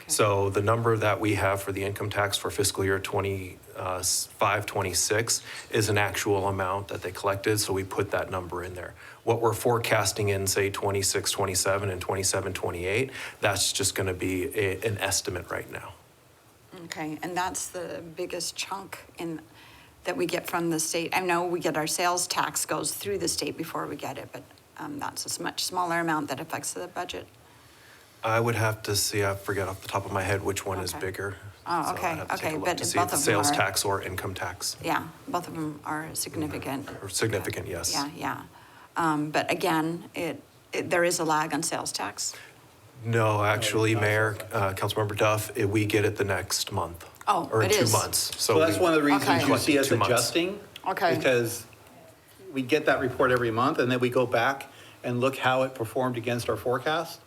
So the number that we have for the income tax for fiscal year 25-26 is an actual amount that they collected, so we put that number in there. What we're forecasting in, say, 26-27 and 27-28, that's just going to be an estimate right now. Okay, and that's the biggest chunk that we get from the state. I know we get our sales tax goes through the state before we get it, but that's a much smaller amount that affects the budget. I would have to see, I forget off the top of my head which one is Okay. bigger. Oh, So I'd okay, have to take okay, a look but to see both if of it's them sales are- tax or income tax. Yeah, both of them are significant. Or significant, yes. Yeah. But again, there is a lag on sales tax. No, actually, Mayor, Councilmember Duff, we get it the next month. Oh, Or it in 2 is. months. So that's we- one of the reasons Okay. you see us 2 months. adjusting. Okay. Because we get that report every month, and then we go back and look how it performed against our forecast.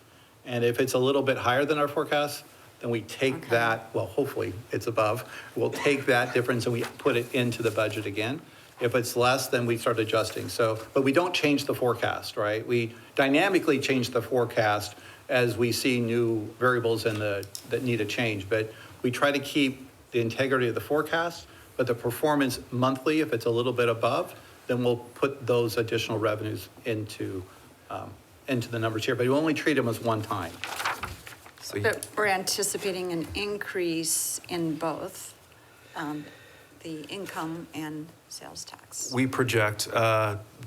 And if it's a little bit higher than our forecast, then we take Okay. that, well, hopefully it's above, we'll take that difference and we put it into the budget again. If it's less, then we start adjusting. So, but we don't change the forecast, right? We dynamically change the forecast as we see new variables that need a change. But we try to keep the integrity of the forecast, but the performance monthly, if it's a little bit above, then we'll put those additional revenues into the numbers here. But you only treat them as one time. So you- But we're anticipating an increase in both the income and sales tax. We project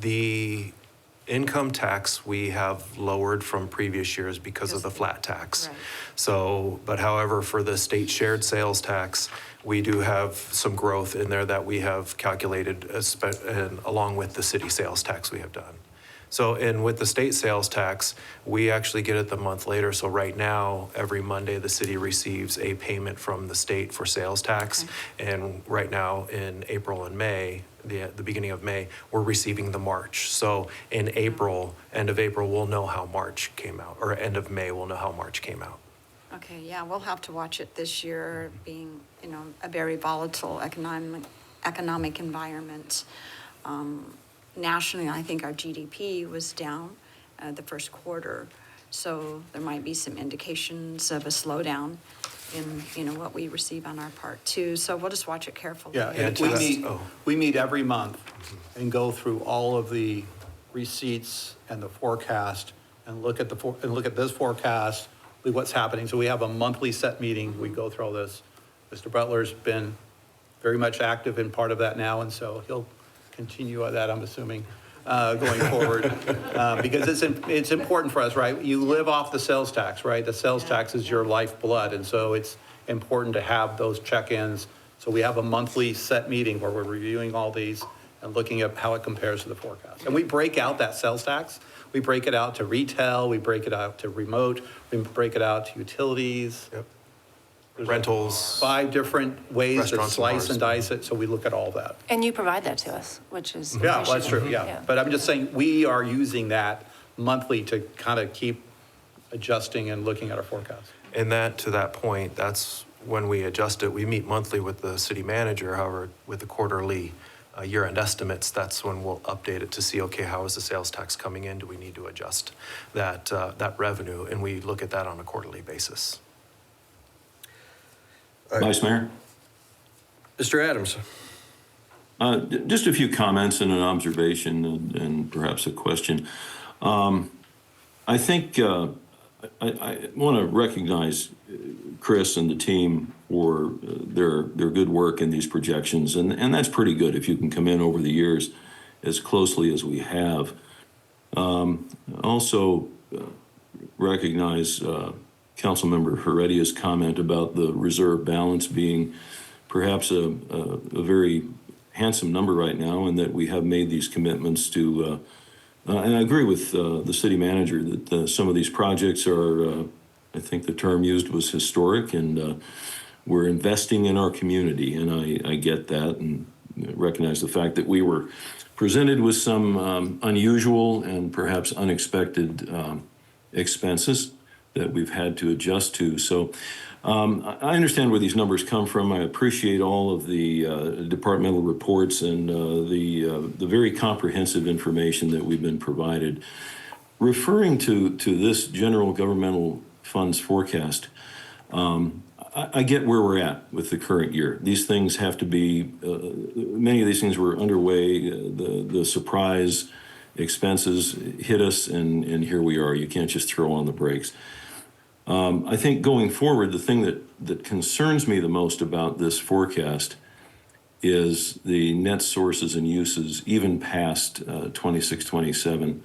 the income tax we have lowered from previous years because of the flat tax. Right. So, but however, for the state shared sales tax, we do have some growth in there that we have calculated and along with the city sales tax we have done. So, and with the state sales tax, we actually get it the month later. So right now, every Monday, the city receives a payment from the state for sales tax. And right now, in April and May, the beginning of May, we're receiving the March. So in April, end of April, we'll know how March came out, or end of May, we'll know how March came out. Okay, yeah, we'll have to watch it this year, being, a very volatile economic environment. Nationally, I think our GDP was down the first quarter, so there might be some indications of a slowdown in, what we receive on our part too. So we'll just watch it carefully. Yeah, and we meet every month and go through all of the receipts and the forecast and look at this forecast, what's happening. So we have a monthly set meeting. We go through all this. Mr. Butler's been very much active in part of that now, and so he'll continue that, I'm assuming, going forward. Because it's important for us, right? You live off the sales tax, right? The sales tax is your lifeblood, and so it's important to have those check-ins. So we have a monthly set meeting where we're reviewing all these and looking at how it compares to the forecast. And we break out that sales tax. We break it out to retail, we break it out to remote, we break it out to utilities. Yep. There's Rentals. 5 different ways to Restaurants and slice bars. and dice it, so we look at all that. And you provide that to us, which is. Yeah, well, that's true, appreciated. yeah. But I'm just saying, we are using that monthly to kind of keep adjusting and looking at our forecast. And that, to that point, that's when we adjust it. We meet monthly with the city manager, however, with the quarterly year-end estimates, that's when we'll update it to see, okay, how is the sales tax coming in? Do we need to adjust that revenue? And we look at that on a quarterly basis. Vice Mayor? Mr. Adams? Just a few comments and an observation and perhaps a question. I think I want to recognize Chris and the team for their good work in these projections, and that's pretty good if you can come in over the years as closely as we have. Also recognize Councilmember Heredia's comment about the reserve balance being perhaps a very handsome number right now, and that we have made these commitments to, and I agree with the city manager that some of these projects are I think the term used was historic, and we're investing in our community, and I get that and recognize the fact that we were presented with some unusual and perhaps unexpected expenses that we've had to adjust to. So I understand where these numbers come from. I appreciate all of the departmental reports and the very comprehensive information that we've been provided. Referring to this general governmental funds forecast, I get where we're at with the current year. These things have to be, many of these things were underway. The surprise expenses hit us, and here we are. You can't just throw on the brakes. I think going forward, the thing that concerns me the most about this forecast is the net sources and uses, even past 26, 27,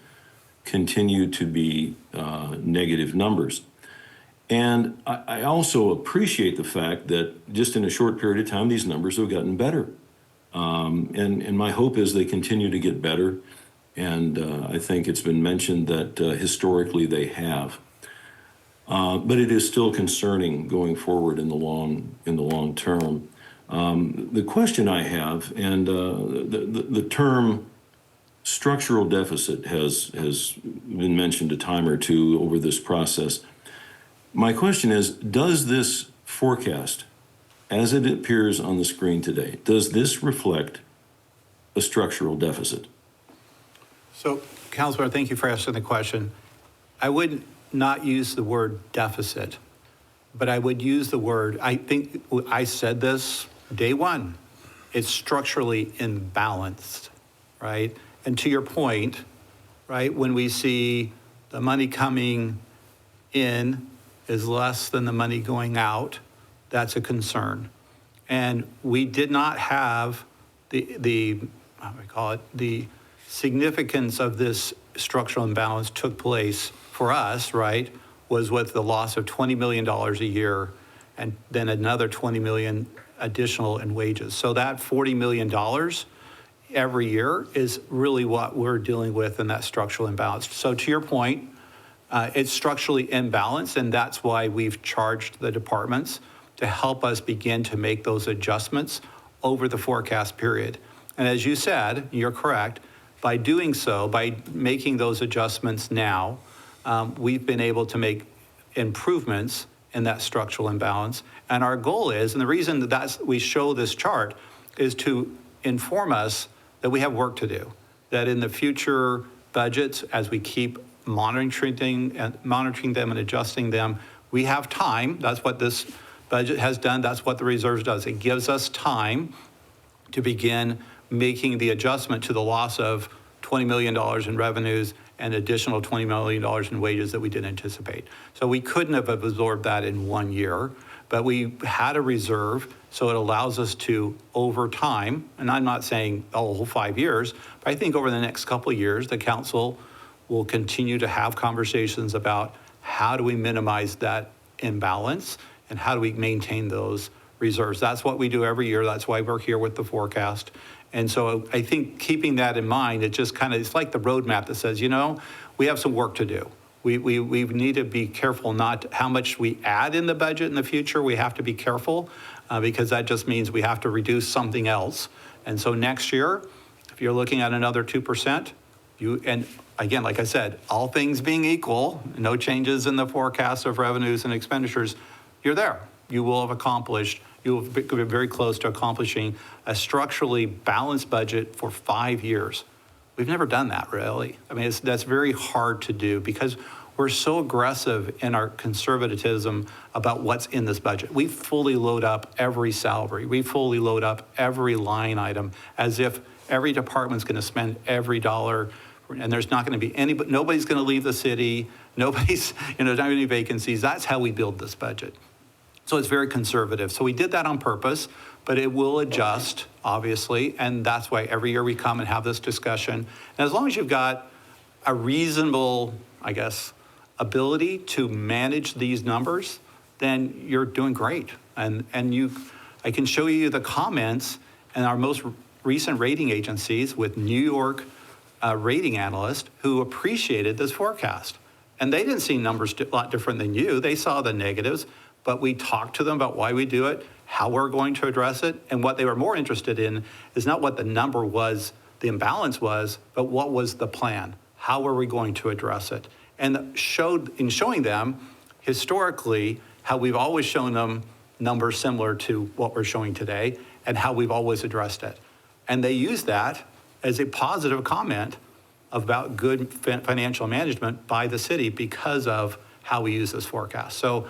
continue to be negative numbers. And I also appreciate the fact that just in a short period of time, these numbers have gotten better. And my hope is they continue to get better. And I think it's been mentioned that historically they have. But it is still concerning going forward in the long term. The question I have, and the term structural deficit has been mentioned a time or two over this process. My question is, does this forecast, as it appears on the screen today, does this reflect a structural deficit? So, Councilor, thank you for asking the question. I would not use the word deficit, but I would use the word, I think I said this day one, it's structurally imbalanced, right? And to your point, right, when we see the money coming in is less than the money going out, that's a concern. And we did not have the significance of this structural imbalance took place for us, right, was with the loss of $20 million a year and then another $20 million additional in wages. So that $40 million every year is really what we're dealing with in that structural imbalance. So to your point, it's structurally imbalanced, and that's why we've charged the departments to help us begin to make those adjustments over the forecast period. And as you said, you're correct, by doing so, by making those adjustments now, we've been able to make improvements in that structural imbalance. And our goal is, and the reason that we show this chart is to inform us that we have work to do, that in the future budgets, as we keep monitoring them and adjusting them, we have time. That's what this budget has done. That's what the reserves does. It gives us time to begin making the adjustment to the loss of $20 million in revenues and additional $20 million in wages that we didn't anticipate. So we couldn't have absorbed that in 1 year, but we had a reserve, so it allows us to, over time, and I'm not saying the whole 5 years, but I think over the next couple of years, the council will continue to have conversations about how do we minimize that imbalance and how do we maintain those reserves. That's what we do every year. That's why we're here with the forecast. And so I think keeping that in mind, it just kind of, it's like the roadmap that says, you know, we have some work to do. We need to be careful not how much we add in the budget in the future. We have to be careful because that just means we have to reduce something else. And so next year, if you're looking at another 2%, and again, like I said, all things being equal, no changes in the forecast of revenues and expenditures, you're there. You will have accomplished, you will be very close to accomplishing a structurally balanced budget for 5 years. We've never done that, really. I mean, that's very hard to do because we're so aggressive in our conservatism about what's in this budget. We fully load up every salary. We fully load up every line item as if every department's going to spend every dollar, and there's not going to be nobody's going to leave the city. Nobody's, there's not any vacancies. That's how we build this budget. So it's very conservative. So we did that on purpose, but it will adjust, obviously, and that's why every year we come and have this discussion. And as long as you've got a reasonable, I guess, ability to manage these numbers, then you're doing great. And I can show you the comments in our most recent rating agencies with New York rating analysts who appreciated this forecast. And they didn't see numbers a lot different than you. They saw the negatives, but we talked to them about why we do it, how we're going to address it. And what they were more interested in is not what the number was, the imbalance was, but what was the plan? How were we going to address it? And in showing them historically how we've always shown them numbers similar to what we're showing today and how we've always addressed it. And they used that as a positive comment about good financial management by the city because of how we use this forecast. So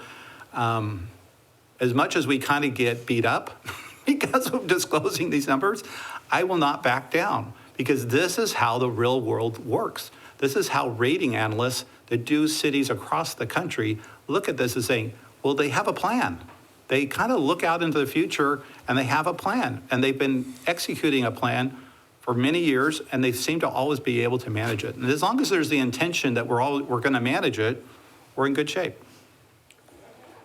as much as we kind of get beat up because of disclosing these numbers, I will not back down because this is how the real world works. This is how rating analysts that do cities across the country look at this as saying, well, they have a plan. They kind of look out into the future and they have a plan. And they've been executing a plan for many years and they seem to always be able to manage it. And as long as there's the intention that we're going to manage it, we're in good shape.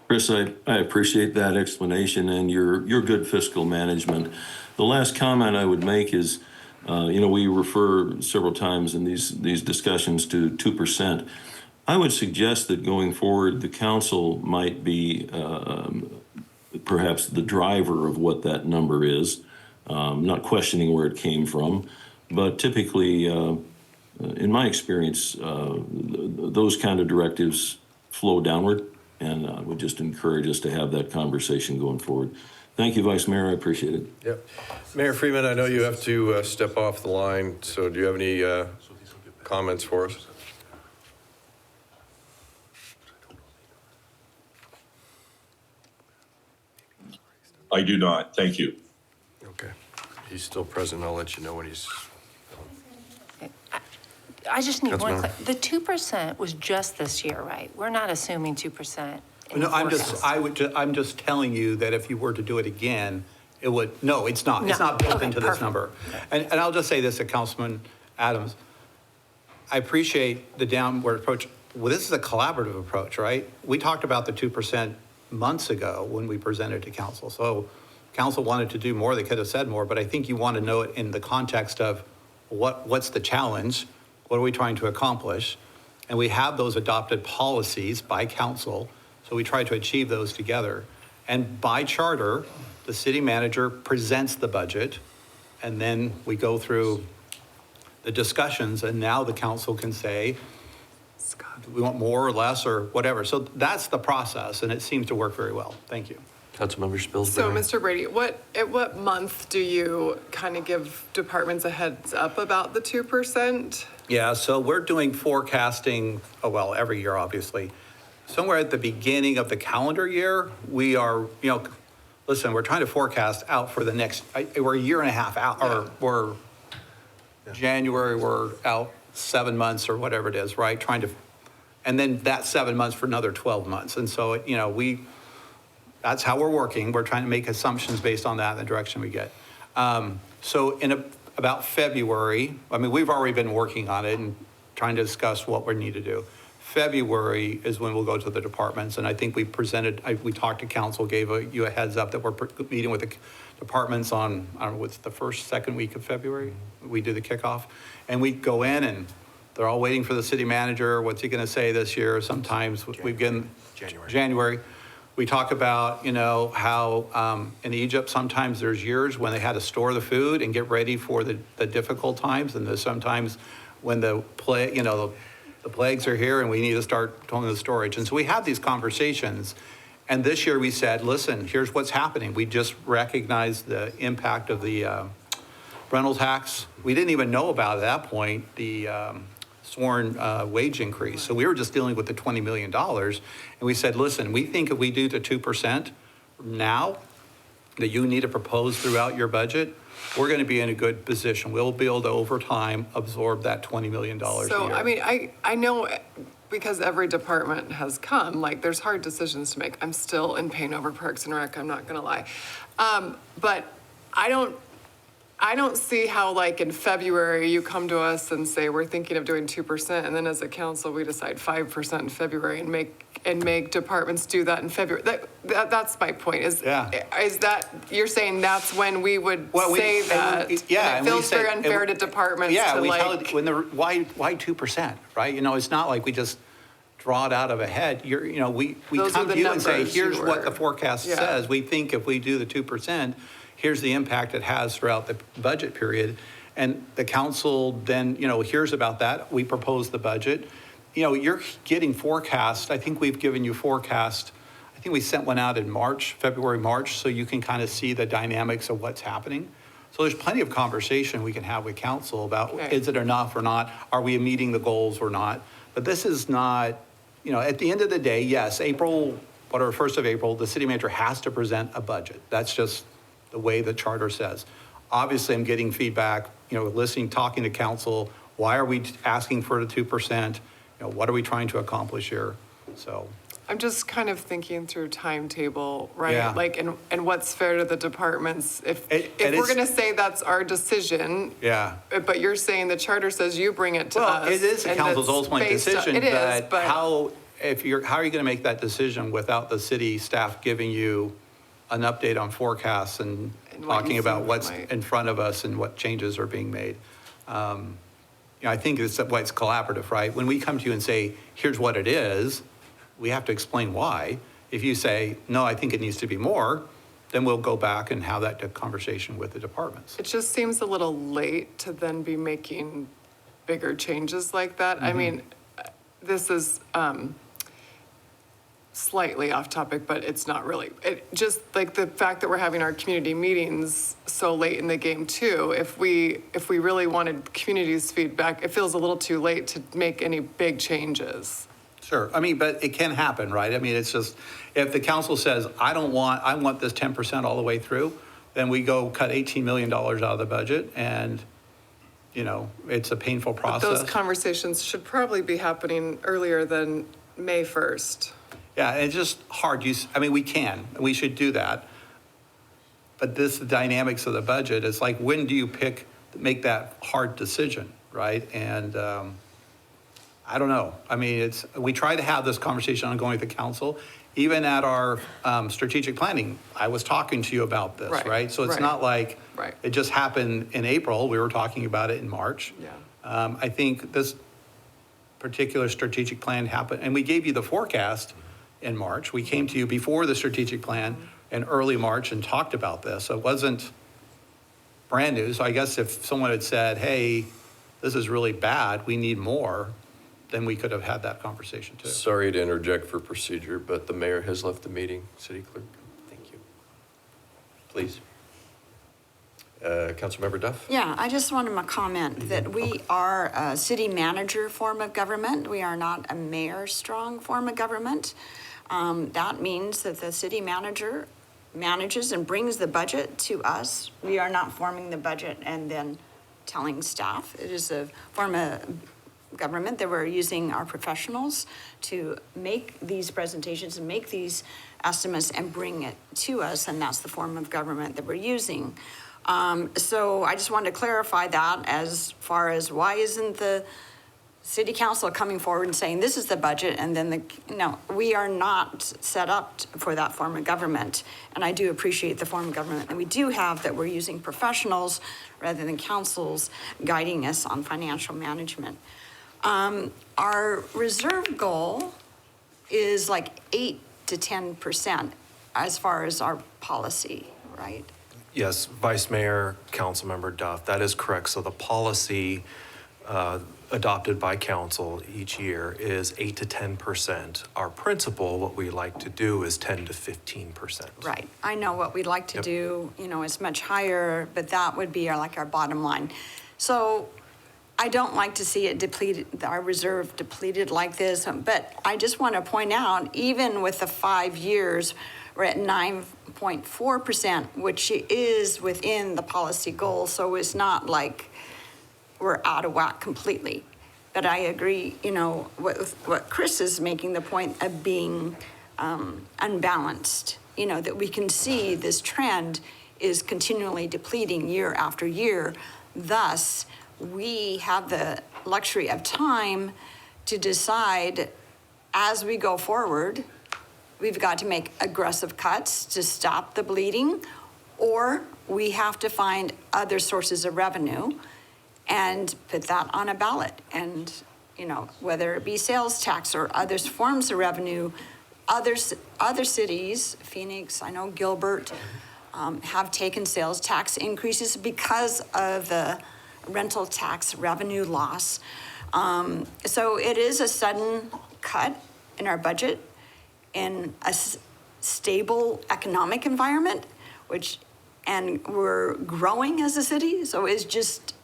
Chris, I appreciate that explanation and your good fiscal management. The last comment I would make is, we refer several times in these discussions to 2%. I would suggest that going forward, the council might be perhaps the driver of what that number is, not questioning where it came from, but typically, in my experience, those kind of directives flow downward, and I would just encourage us to have that conversation going forward. Thank you, Vice Mayor. I appreciate it. Yep. Mayor Freeman, I know you have to step off the line, so do you have any comments for us? I do not. Thank you. Okay. He's still present. I'll let you know when he's. I just need one, Councilmember. the 2% was just this year, right? We're not assuming 2% in the No, I'm just telling you that if you were to do it again, it would, no, it's not. It's No. not built Okay, into this perfect. number. And I'll just say this to Councilman Adams. I appreciate the downward approach. Well, this is a collaborative approach, right? We talked about the 2% months ago when we presented to council. So council wanted to do more, they could have said more, but I think you want to know it in the context of what's the challenge? What are we trying to accomplish? And we have those adopted policies by council, so we try to achieve those together. And by charter, the city manager presents the budget, and then we go through the discussions, and now the council can say, do we want more or less or whatever. So that's the process, and it seems to work very well. Thank you. Councilmember Spilsbury. So, Mr. Brady, at what month do you kind of give departments a heads up about the 2%? Yeah, so we're doing forecasting, every year, obviously. Somewhere at the beginning of the calendar year, we are, listen, we're trying to forecast out for the next, we're a year and a half out, or we're January, we're out 7 months or whatever it is, right? And then that's 7 months for another 12 months. And so, that's how we're working. We're trying to make assumptions based on that and the direction we get. So about February, we've already been working on it and trying to discuss what we need to do. February is when we'll go to the departments, and I think we talked to council, gave you a heads up that we're meeting with the departments on, I don't know, what's the second week of February? We do the kickoff, and we go in and they're all waiting for the city manager. What's he gonna say this year? Sometimes we've been January. We talk about, how in Egypt, sometimes there's years when they had to store the food and get ready for the difficult times. And there's sometimes when the plagues are here and we need to start doing the storage. And so we have these conversations. And this year we said, listen, here's what's happening. We just recognized the impact of the rental tax. We didn't even know about at that point the sworn wage increase. So we were just dealing with the $20 million. And we said, listen, we think if we do the 2% now that you need to propose throughout your budget, we're going to be in a good position. We'll be able to, over time, absorb that $20 million a year. So, I know because every department has come, there's hard decisions to make. I'm still in pain over Parks and Rec, I'm not going to lie. But I don't see how, in February, you come to us and say, we're thinking of doing 2%, and then as a council, we decide 5% in February and make departments do that in February. That's my point, is that, you're saying that's when we would say that? Yeah. And it feels very unfair to departments to why 2%, right? It's not like we just draw it out of a hat. We Those are come the to you and say, numbers you here's what the were- forecast Yeah. says. We think if we do the 2%, here's the impact it has throughout the budget period. And the council then, hears about that. We propose the budget. You're getting forecast. I think we've given you forecast. I think we sent one out in February, March, so you can kind of see the dynamics of what's happening. So there's plenty of conversation we can have with council about, Okay. is it enough or not? Are we meeting the goals or not? But this is not, at the end of the day, yes, 1st of April, the city manager has to present a budget. That's just the way the charter says. Obviously, I'm getting feedback, listening, talking to council. Why are we asking for the 2%? What are we trying to accomplish here? So, I'm just kind of thinking through timetable, right? Yeah. Like, and what's fair to the departments? If And we're it's- going to say that's our decision, yeah. but you're saying the charter says you bring it to Well, us. it is the and council's it's ultimate based on- decision, It is, but how are you going to make that decision without the city staff giving you an update on forecasts and And what you talking about think what's might- in front of us and what changes are being made? I think it's why it's collaborative, right? When we come to you and say, here's what it is, we have to explain why. If you say, no, I think it needs to be more, then we'll go back and have that conversation with the departments. it just seems a little late to then be making bigger changes like that. I mean, this is slightly off topic, but it's not really. It just like the fact that we're having our community meetings so late in the game too. If we really wanted community's feedback, it feels a little too late to make any big changes. Sure. But it can happen, right? It's just, if the council says, I want this 10% all the way through, then we go cut $18 million out of the budget and, it's a painful But process. those conversations should probably be happening earlier than May 1st. Yeah, and it's just hard. We should do that. But the dynamics of the budget, it's like, when do you make that hard decision, right? And I don't know. We try to have this conversation ongoing with the council. Even at our strategic planning, I was talking to you about this, Right, right? So it's right. not like Right. it just happened in April. We were talking about it in March. Yeah. I think this particular strategic plan happened, and we gave you the forecast in March. We came to you before the strategic plan in early March and talked about this. So it wasn't brand new. So I guess if someone had said, hey, this is really bad, we need more, then we could have had that conversation too. Sorry to interject for procedure, but the mayor has left the meeting. City clerk, thank you. Please. Councilmember Duff? Yeah, I just wanted to comment that we are a city manager form of government. We are not a mayor-strong form of government. That means that the city manager manages and brings the budget to us. We are not forming the budget and then telling staff. It is a form of government that we're using our professionals to make these presentations and make these estimates and bring it to us, and that's the form of government that we're using. So I just wanted to clarify that as far as why isn't the city council coming forward and saying, this is the budget, and then no, we are not set up for that form of government. And I do appreciate the form of government that we do have, that we're using professionals rather than councils guiding us on financial management. Our reserve goal is like 8 to 10% as far as our policy, right? Yes, Vice Mayor, Councilmember Duff, that is correct. So the policy adopted by council each year is 8 to 10%. Our principle, what we like to do is 10 to 15%. Right. I know what we'd like to do, is much higher, but that would be our bottom line. So I don't like to see it depleted, our reserve depleted like this, but I just want to point out, even with the 5 years, we're at 9.4%, which is within the policy goal, so it's not like we're out of whack completely. But I agree, what Chris is making, the point of being unbalanced, that we can see this trend is continually depleting year after year. Thus, we have the luxury of time to decide as we go forward, we've got to make aggressive cuts to stop the bleeding, or we have to find other sources of revenue and put that on a ballot. And whether it be sales tax or other forms of revenue, other cities, Phoenix, I know Gilbert, have taken sales tax increases because of the rental tax revenue loss. So it is a sudden cut in our budget in a stable economic environment, and we're growing as a city, so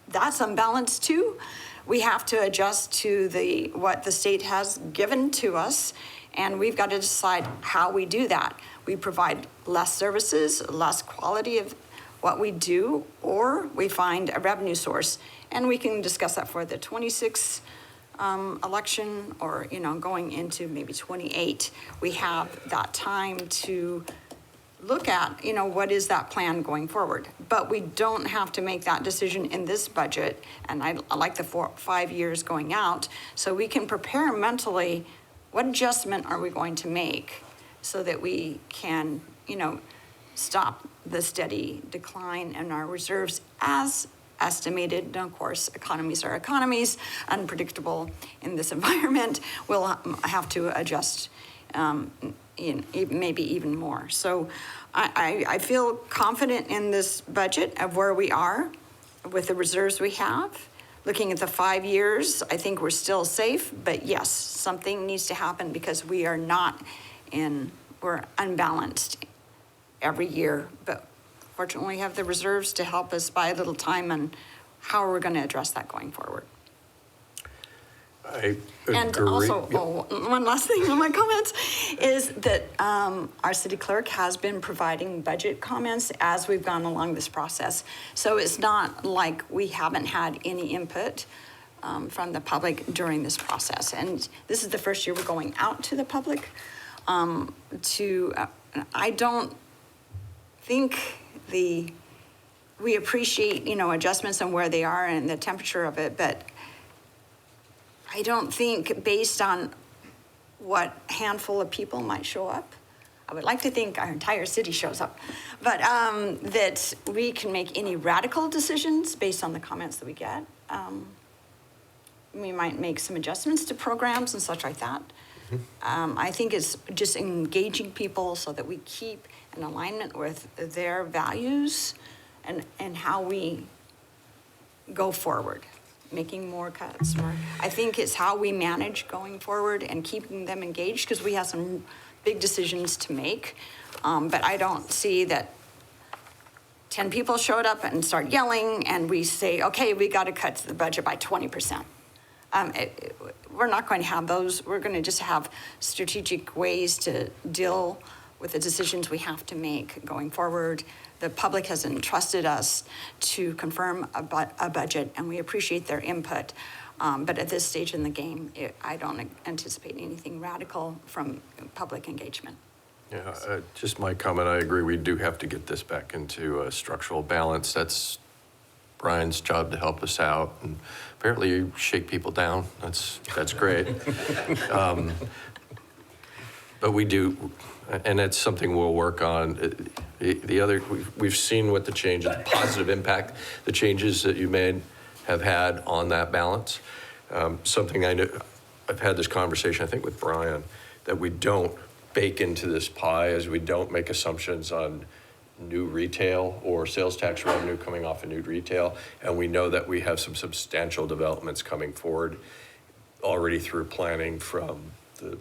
that's unbalanced too. We have to adjust to what the state has given to us, and we've got to decide how we do that. We provide less services, less quality of what we do, or we find a revenue source. And we can discuss that for the 26 election, or, going into maybe 28. We have that time to look at, what is that plan going forward? But we don't have to make that decision in this budget, and I like the 5 years going out, so we can prepare mentally what adjustment are we going to make so that we can, stop the steady decline in our reserves as estimated. And of course, economies are economies, unpredictable in this environment. We'll have to adjust maybe even more. So I feel confident in this budget of where we are with the reserves we have. Looking at the 5 years, I think we're still safe, but yes, something needs to happen because we're unbalanced every year. But fortunately, we have the reserves to help us buy a little time, and how are we going to address that going forward? I agree. And also, one last thing on my comments is that our city clerk has been providing budget comments as we've gone along this process. So it's not like we haven't had any input from the public during this process. And this is the first year we're going out to the public. I don't think we appreciate, adjustments and where they are and the temperature of it, but I don't think based on what handful of people might show up, I would like to think our entire city shows up, but that we can make any radical decisions based on the comments that we get. We might make some adjustments to programs and such like that. I think it's just engaging people so that we keep in alignment with their values and how we go forward. Making more cuts. I think it's how we manage going forward and keeping them engaged, because we have some big decisions to make. But I don't see that 10 people showed up and start yelling and we say, okay, we got to cut the budget by 20%. We're not going to have those. We're going to just have strategic ways to deal with the decisions we have to make going forward. The public has entrusted us to confirm a budget, and we appreciate their input. But at this stage in the game, I don't anticipate anything radical from public engagement. Yeah, just my comment, I agree, we do have to get this back into structural balance. That's Brian's job to help us out, and apparently you shake people down. That's great. But we do, and it's something we'll work on. We've seen what the changes, the positive impact, the changes that you made have had on that balance. Something I know, I've had this conversation, I think, with Brian, that we don't bake into this pie, as we don't make assumptions on new retail or sales tax revenue coming off of new retail. And we know that we have some substantial developments coming forward already through planning from the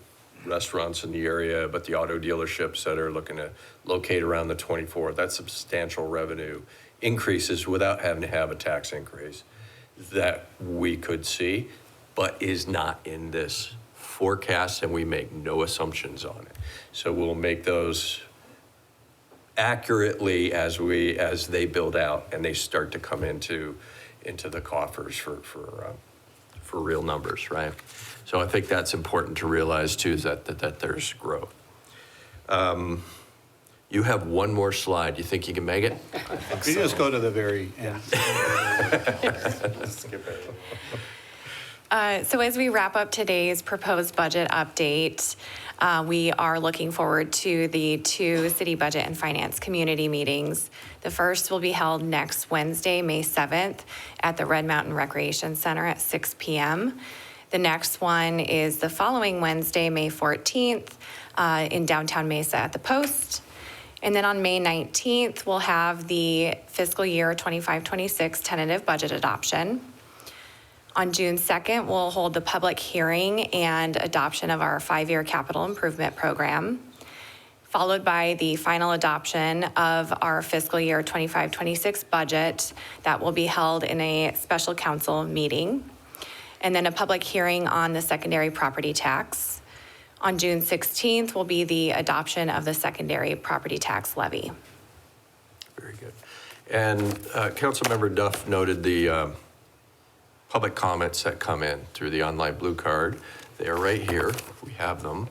restaurants in the area, but the auto dealerships that are looking to locate around the 24th, that's substantial revenue increases without having to have a tax increase that we could see, but is not in this forecast, and we make no assumptions on it. So we'll make those accurately as they build out and they start to come into the coffers for real numbers, right? So I think that's important to realize too, is that there's growth. You have one more slide. You think you can make it? You just go to the very end. Skip it. So as we wrap up today's proposed budget update, we are looking forward to the 2 city budget and finance community meetings. The first will be held next Wednesday, May 7th, at the Red Mountain Recreation Center at 6 p.m. The next one is the following Wednesday, May 14th, in downtown Mesa at the Post. And then on May 19th, we'll have the fiscal year 25-26 tentative budget adoption. On June 2nd, we'll hold the public hearing and adoption of our 5-year capital improvement program, followed by the final adoption of our fiscal year 25-26 budget that will be held in a special council meeting, and then a public hearing on the secondary property tax. On June 16th will be the adoption of the secondary property tax levy. Very good. And Councilmember Duff noted the public comments that come in through the online blue card. They are right here. We have them.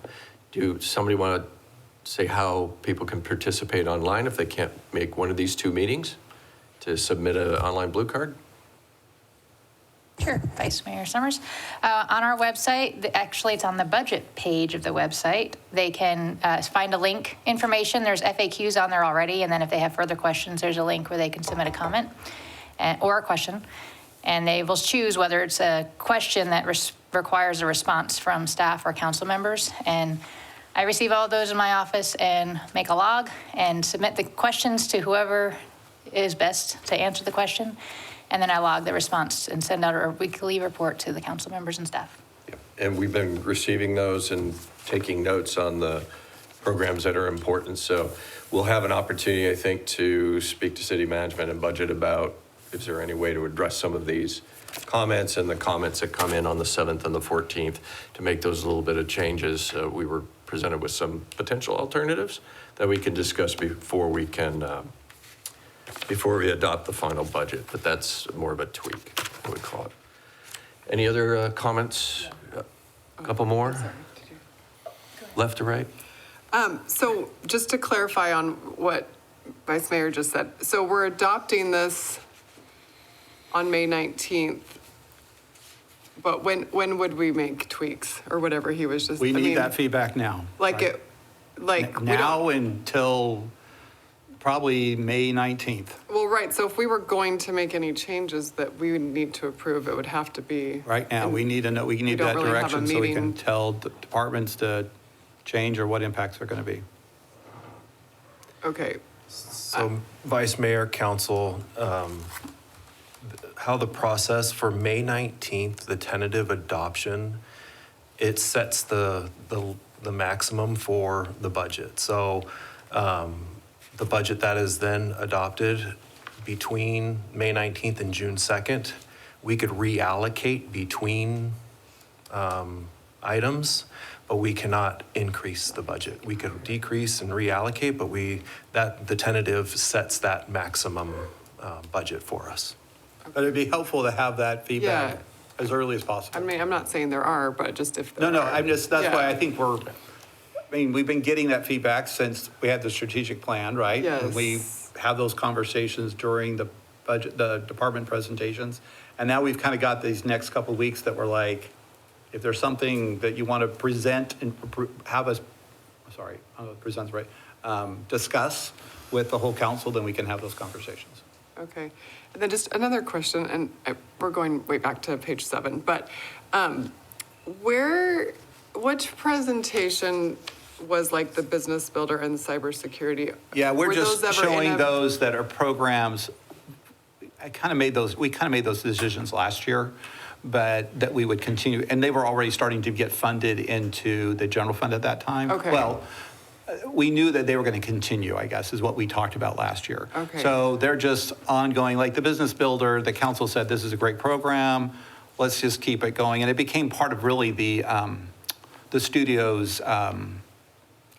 Do somebody want to say how people can participate online if they can't make one of these two meetings to submit an online blue card? Sure, Vice Mayor Summers. On our website, actually it's on the budget page of the website, they can find a link information. There's FAQs on there already, and then if they have further questions, there's a link where they can submit a comment or a question. And they will choose whether it's a question that requires a response from staff or council members. And I receive all of those in my office and make a log and submit the questions to whoever is best to answer the question. And then I log the response and send out a weekly report to the council members and staff. Yep. And we've been receiving those and taking notes on the programs that are important. So we'll have an opportunity, I think, to speak to city management and budget about is there any way to address some of these comments and the comments that come in on the 7th and the 14th to make those little bit of changes. We were presented with some potential alternatives that we can discuss before we adopt the final budget, but that's more of a tweak, I would call it. Any other comments? A couple more? Left to right? So just to clarify on what Vice Mayor just said, so we're adopting this on May 19th, but when would we make tweaks or whatever he was just? We need that feedback now. Like right? it, like we now don't. until probably May 19th. Well, right, so if we were going to make any changes that we would need to approve, it would have to be. Right now, we need to know, we need don't that really have a direction so we can meeting. tell the departments to change or what impacts are going to be. Okay, So Vice Mayor, Council, how the process for May 19th, the tentative adoption, it sets the maximum for the budget. So the budget that is then adopted between May 19th and June 2nd, we could reallocate between items, but we cannot increase the budget. We could decrease and reallocate, but the tentative sets that maximum budget for us. But it'd be helpful to have that feedback Yeah. as early as I possible. mean, I'm not saying there are, but just if there No, are. I'm just, that's why Yeah. I think we've been getting that feedback since we had the strategic plan, right? And we Yes. have those conversations during the budget, the department presentations. And now we've kind of got these next couple of weeks that we're like, if there's something that you want to present and have us, sorry, I don't know if present's right, discuss with the whole council, then we can have those conversations. Okay, and then just another question, and we're going way back to page 7, but which presentation was like the business builder and cybersecurity? Yeah, we're Were just those ever in showing a- those that are programs. We kind of made those decisions last year, but that we would continue, and they were already starting to get funded into the general fund at that time. Okay. Well, we knew that they were going to continue, I guess, is what we talked about last year. Okay. So they're just ongoing, like the business builder, the council said, this is a great program, let's just keep it going. And it became part of really the studio's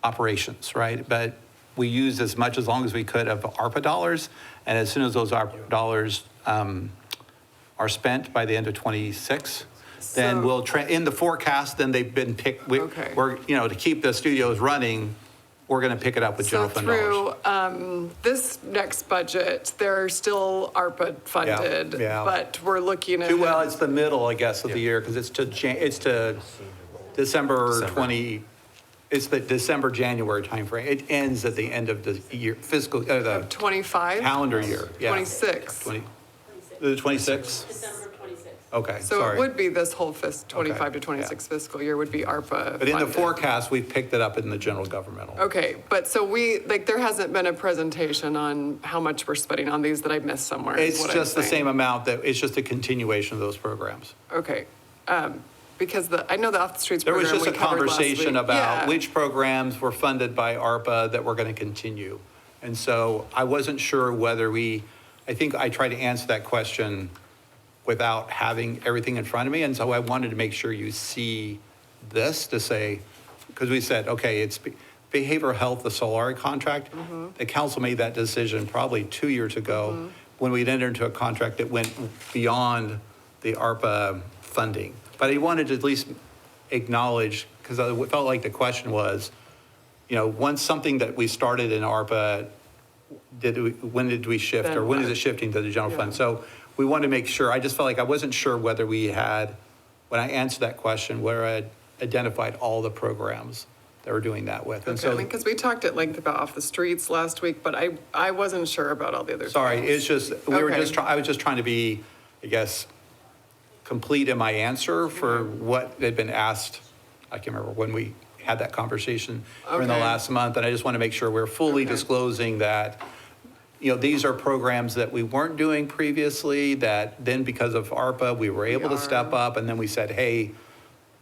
operations, right? But we used as long as we could of ARPA dollars, and as soon as those ARPA dollars are spent by the end of '26, then So- we'll, in the forecast, then they've been picked, Okay. we're, to keep the studios running, we're going to pick it up with So general fund dollars. through this next budget, they're still ARPA funded, yeah. but we're looking at. Well, it's the middle, I guess, of the year, because it's to December 20, it's the December, January timeframe. It ends at the end of the year, fiscal, the 25? calendar year, yeah. 26. The 26th? December 26th. Okay, So sorry. it would be this whole 25 Okay, to 26 yeah. fiscal year would be ARPA But in the funded. forecast, we picked it up in the general governmental. Okay, but so there hasn't been a presentation on how much we're spending on these that I missed somewhere, is It's what I'm just the saying. same amount it's just a continuation of those programs. Okay, because I know the Off the Streets There was program just a we covered last conversation week. about Yeah. which programs were funded by ARPA that were going to continue. And so I wasn't sure whether I think I tried to answer that question without having everything in front of me. And so I wanted to make sure you see this to say, because we said, okay, it's behavioral health, the Solari contract. The council made that decision probably 2 years ago when we'd entered into a contract that went beyond the ARPA funding. But I wanted to at least acknowledge, because I felt like the question was, once something that we started in ARPA, when did we shift, Then or when is what? it shifting to the general fund? Yeah. So we wanted to make sure, I just felt like I wasn't sure whether we had, when I answered that question, where I had identified all the programs that we're doing that with. And Okay, I so, mean, because we talked at length about Off the Streets last week, but I wasn't sure about all the other. sorry, things. it's just, Okay. I was just trying to be, I guess, complete in my answer for what had been asked. I can't remember when we had that conversation during the Okay. last month, and I just want to make sure we're fully Okay. disclosing that, these are programs that we weren't doing previously, that then because of ARPA, we were able to step up, and then we said, hey,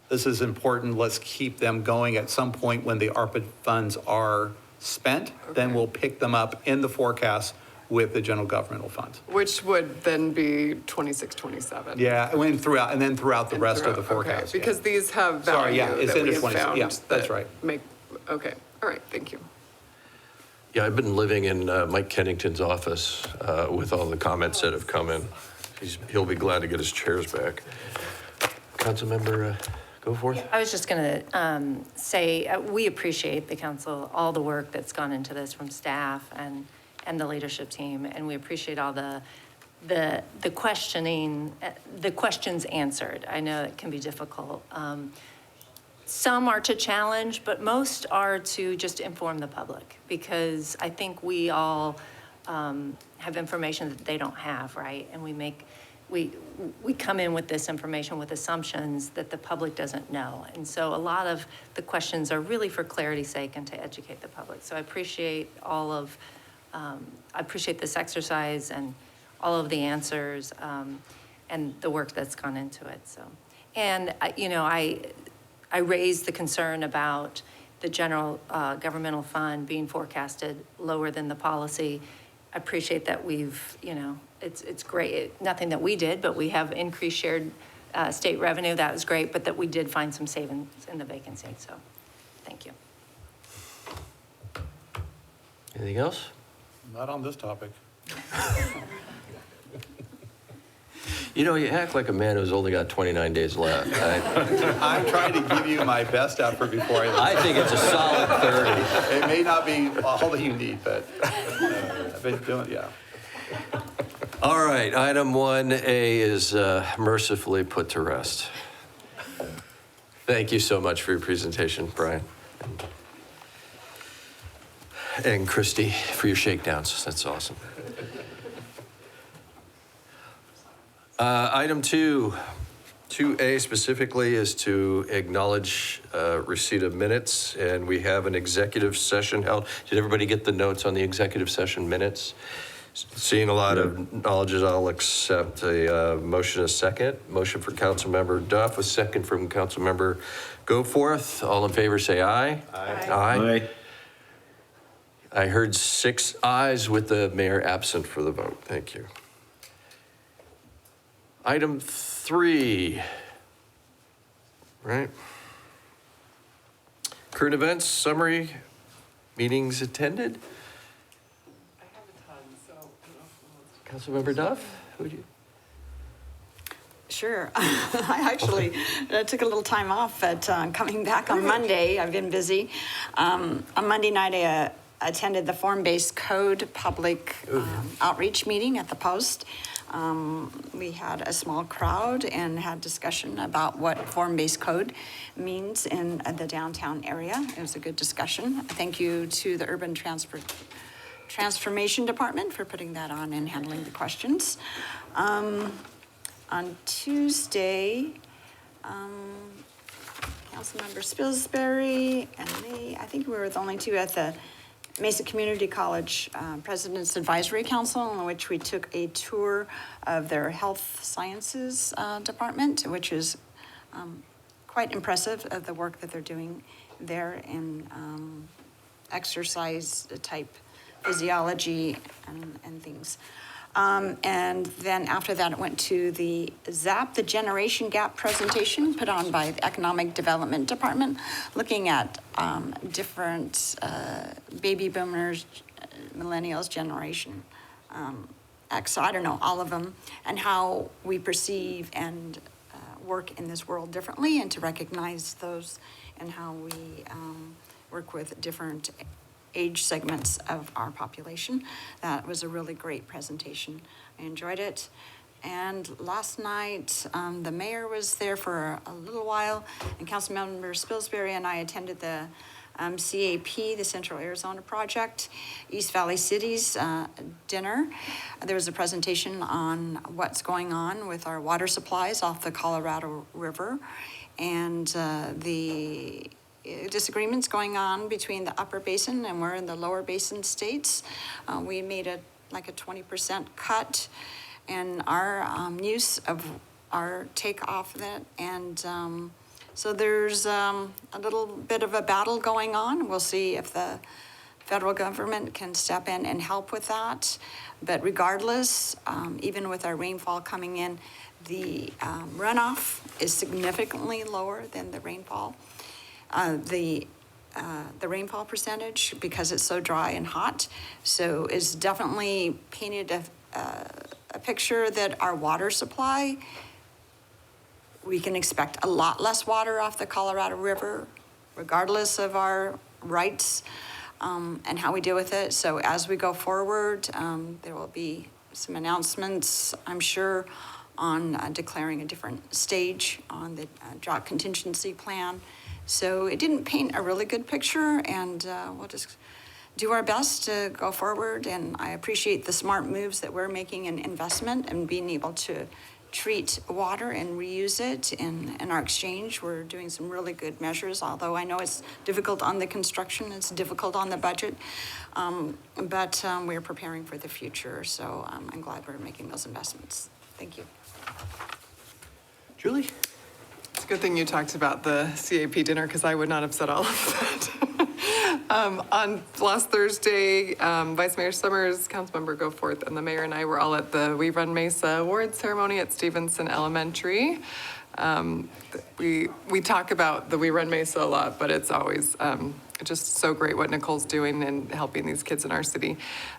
this is important, let's keep them going at some point when the ARPA funds are spent, then Okay. we'll pick them up in the forecast with the general governmental funds. Which would then be 26, 27. Yeah, and then throughout the rest of the Throughout, okay, forecast. yeah. Because these have Sorry, value yeah, it's that in we the have 26 found. yeah, that's that right. Okay, all right, thank you. Yeah, I've been living in Mike Kennington's office with all the comments that have come in. He'll be glad to get his chairs back. Councilmember, go forth. I was just going to say, we appreciate the council, all the work that's gone into this from staff and the leadership team, and we appreciate all the questioning, the questions answered. I know it can be difficult. Some are to challenge, but most are to just inform the public, because I think we all have information that they don't have, right? And we come in with this information with assumptions that the public doesn't know. And so a lot of the questions are really for clarity's sake and to educate the public. So I appreciate I appreciate this exercise and all of the answers and the work that's gone into it, so. And, I raised the concern about the general governmental fund being forecasted lower than the policy. I appreciate that it's great, nothing that we did, but we have increased shared state revenue, that was great, but that we did find some savings in the vacancy, so, thank you. Anything else? Not on this topic. You act like a man who's only got 29 days left. I'm trying to give you my best effort before I leave. I think it's a solid 30. It may not be all that you need, but I've been doing, yeah. All right, item 1A is mercifully put to rest. Thank you so much for your presentation, Brian. And Christy, for your shakedowns. That's awesome. Item 2A specifically is to acknowledge receipt of minutes, and we have an executive session held. Did everybody get the notes on the executive session minutes? Seeing a lot of knowledges, I'll accept a motion a second. Motion for Councilmember Duff, a second from Councilmember Goforth. All in favor, say aye. Aye. I heard 6 ayes with the mayor absent for the vote. Thank you. Item 3, right? Current events summary, meetings attended. I have a ton, so I don't know if Councilmember Duff, would you? Sure. I actually took a little time off at coming back on Monday. I've been busy. On Monday night, I attended the form-based code public outreach meeting at the Post. We had a small crowd and had discussion about what form-based code means in the downtown area. It was a good discussion. Thank you to the Urban Transformation Department for putting that on and handling the questions. on Tuesday, Councilmember Spilsbury and me, I think we were the only two at the Mesa Community College President's Advisory Council, in which we took a tour of their health sciences department, which is quite impressive of the work that they're doing there in exercise type physiology and things. And then after that, it went to the ZAP, the Generation Gap presentation put on by the Economic Development Department, looking at different baby boomers, millennials, generation X, I don't know, all of them, and how we perceive and work in this world differently, and to recognize those and how we work with different age segments of our population. That was a really great presentation. I enjoyed it. And last night, the mayor was there for a little while, and Councilmember Spilsbury and I attended the CAP, the Central Arizona Project, East Valley Cities dinner. There was a presentation on what's going on with our water supplies off the Colorado River, and the disagreements going on between the upper basin, and we're in the lower basin states. We made a 20% cut in our use of our take off of it. And so there's a little bit of a battle going on. We'll see if the federal government can step in and help with that. But regardless, even with our rainfall coming in, the runoff is significantly lower than the rainfall. The rainfall percentage, because it's so dry and hot, so it's definitely painted a picture that our water supply, we can expect a lot less water off the Colorado River, regardless of our rights and how we deal with it. So as we go forward, there will be some announcements, I'm sure, on declaring a different stage on the drought contingency plan. So it didn't paint a really good picture, and we'll just do our best to go forward. And I appreciate the smart moves that we're making in investment and being able to treat water and reuse it in our exchange. We're doing some really good measures, although I know it's difficult on the construction, it's difficult on the budget, but we're preparing for the future. So I'm glad we're making those investments. Thank you. Julie? It's a good thing you talked about the CAP dinner, because I would not have said all of that. On last Thursday, Vice Mayor Summers, Councilmember Goforth, and the mayor and I were all at the We Run Mesa award ceremony at Stevenson Elementary. We talk about the We Run Mesa a lot, but it's always just so great what Nicole's doing and helping these kids in our city.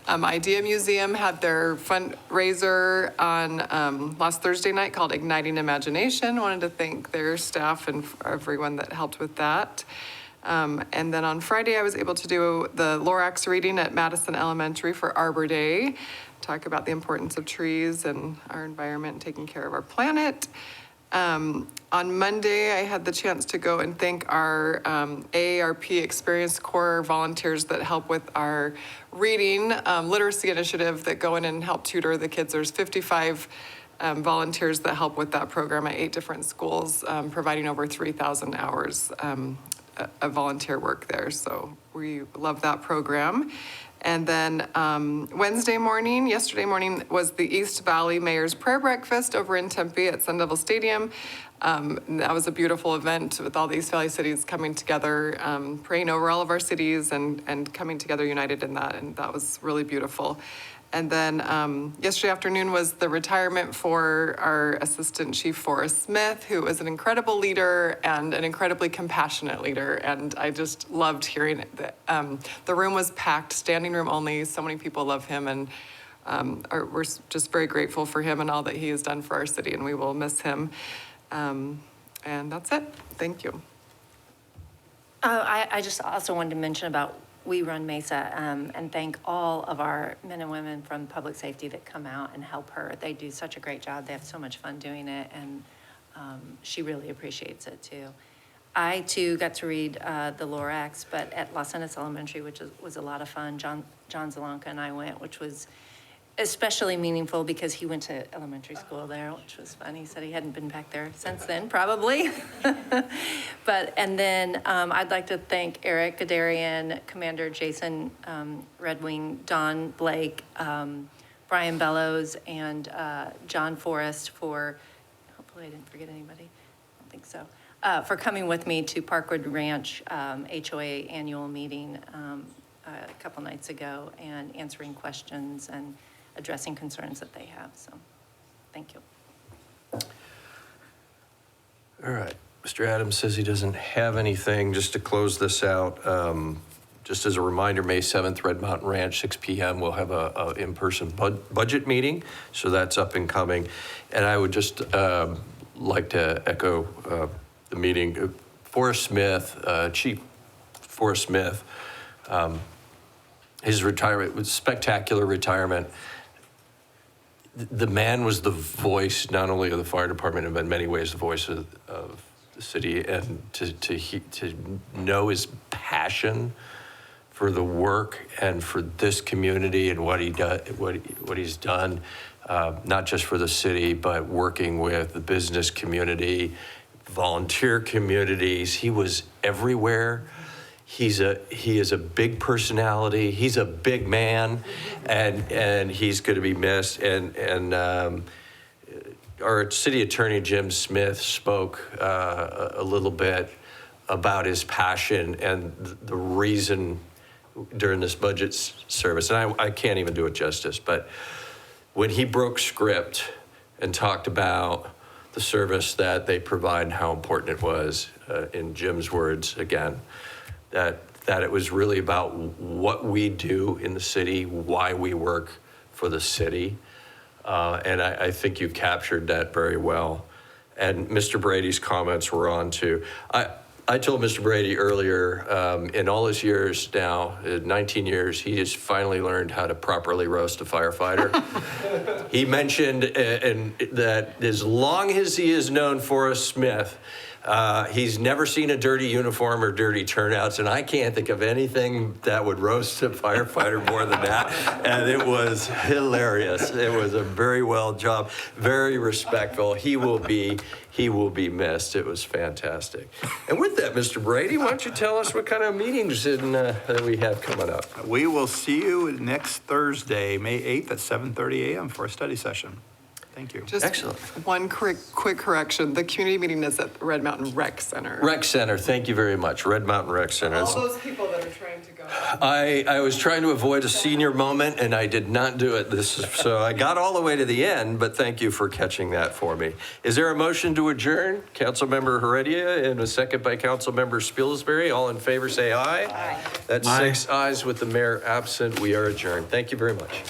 Idea Museum had their fundraiser on last Thursday night called Igniting Imagination. Wanted to thank their staff and everyone that helped with that. And then on Friday, I was able to do the Lorax reading at Madison Elementary for Arbor Day, talk about the importance of trees and our environment and taking care of our planet. On Monday, I had the chance to go and thank our AARP Experience Corps volunteers that help with our reading literacy initiative that go in and help tutor the kids. There's 55 volunteers that help with that program at 8 different schools, providing over 3,000 hours of volunteer work there. So we love that program. And then yesterday morning was the East Valley Mayor's Prayer Breakfast over in Tempe at Sun Devil Stadium. That was a beautiful event with all the East Valley cities coming together, praying over all of our cities and coming together united in that. And that was really beautiful. And then yesterday afternoon was the retirement for our Assistant Chief Forrest Smith, who is an incredible leader and an incredibly compassionate leader. And I just loved hearing it. The room was packed, standing room only. So many people love him, and we're just very grateful for him and all that he has done for our city, and we will miss him. And that's it. Thank you. I just also wanted to mention about We Run Mesa and thank all of our men and women from public safety that come out and help her. They do such a great job. They have so much fun doing it, and she really appreciates it too. I too got to read the Lorax, but at Los Angeles Elementary, which was a lot of fun. John Zalanka and I went, which was especially meaningful because he went to elementary school there, which was fun. He said he hadn't been back there since then, probably. And then I'd like to thank Eric Gadarian, Commander Jason Red Wing, Don Blake, Brian Bellows, and John Forrest for, hopefully I didn't forget anybody, I don't think so, for coming with me to Parkwood Ranch HOA annual meeting a couple nights ago and answering questions and addressing concerns that they have. So, thank you. All right. Mr. Adams says he doesn't have anything. Just to close this out, just as a reminder, May 7th, Red Mountain Ranch, 6 p.m., we'll have a in-person budget meeting. So that's up and coming. And I would just like to echo the meeting. Forrest Smith, Chief Forrest Smith, his retirement was spectacular retirement. The man was the voice not only of the fire department, but in many ways the voice of the city. And to know his passion for the work and for this community and what he's done, not just for the city, but working with the business community, volunteer communities. He was everywhere. He is a big personality. He's a big man, and he's going to be missed. And our city attorney Jim Smith spoke a little bit about his passion and the reason during this budget service. And I can't even do it justice, but when he broke script and talked about the service that they provide and how important it was, in Jim's words again, that it was really about what we do in the city, why we work for the city. And I think you've captured that very well. And Mr. Brady's comments were on too. I told Mr. Brady earlier, in all his years now, 19 years, he has finally learned how to properly roast a firefighter. He mentioned that as long as he has known Forrest Smith, he's never seen a dirty uniform or dirty turnouts, and I can't think of anything that would roast a firefighter more than that. And it was hilarious. It was a very well job, very respectful. He will be missed. It was fantastic. And with that, Mr. Brady, why don't you tell us what kind of meetings that we have coming up? We will see you next Thursday, May 8th at 7:30 a.m. for a study session. Thank you. Just Excellent. one quick correction. The community meeting is at Red Mountain Rec Center. Rec Center, thank you very much. Red Mountain Rec Center. All those people that are trying to go. I was trying to avoid a senior moment, and I did not do it. So I got all the way to the end, but thank you for catching that for me. Is there a motion to adjourn? Councilmember Heredia and a second by Councilmember Spilsbury. All in favor, say aye. Aye. That's 6 ayes with the mayor absent. We are adjourned. Thank you very much.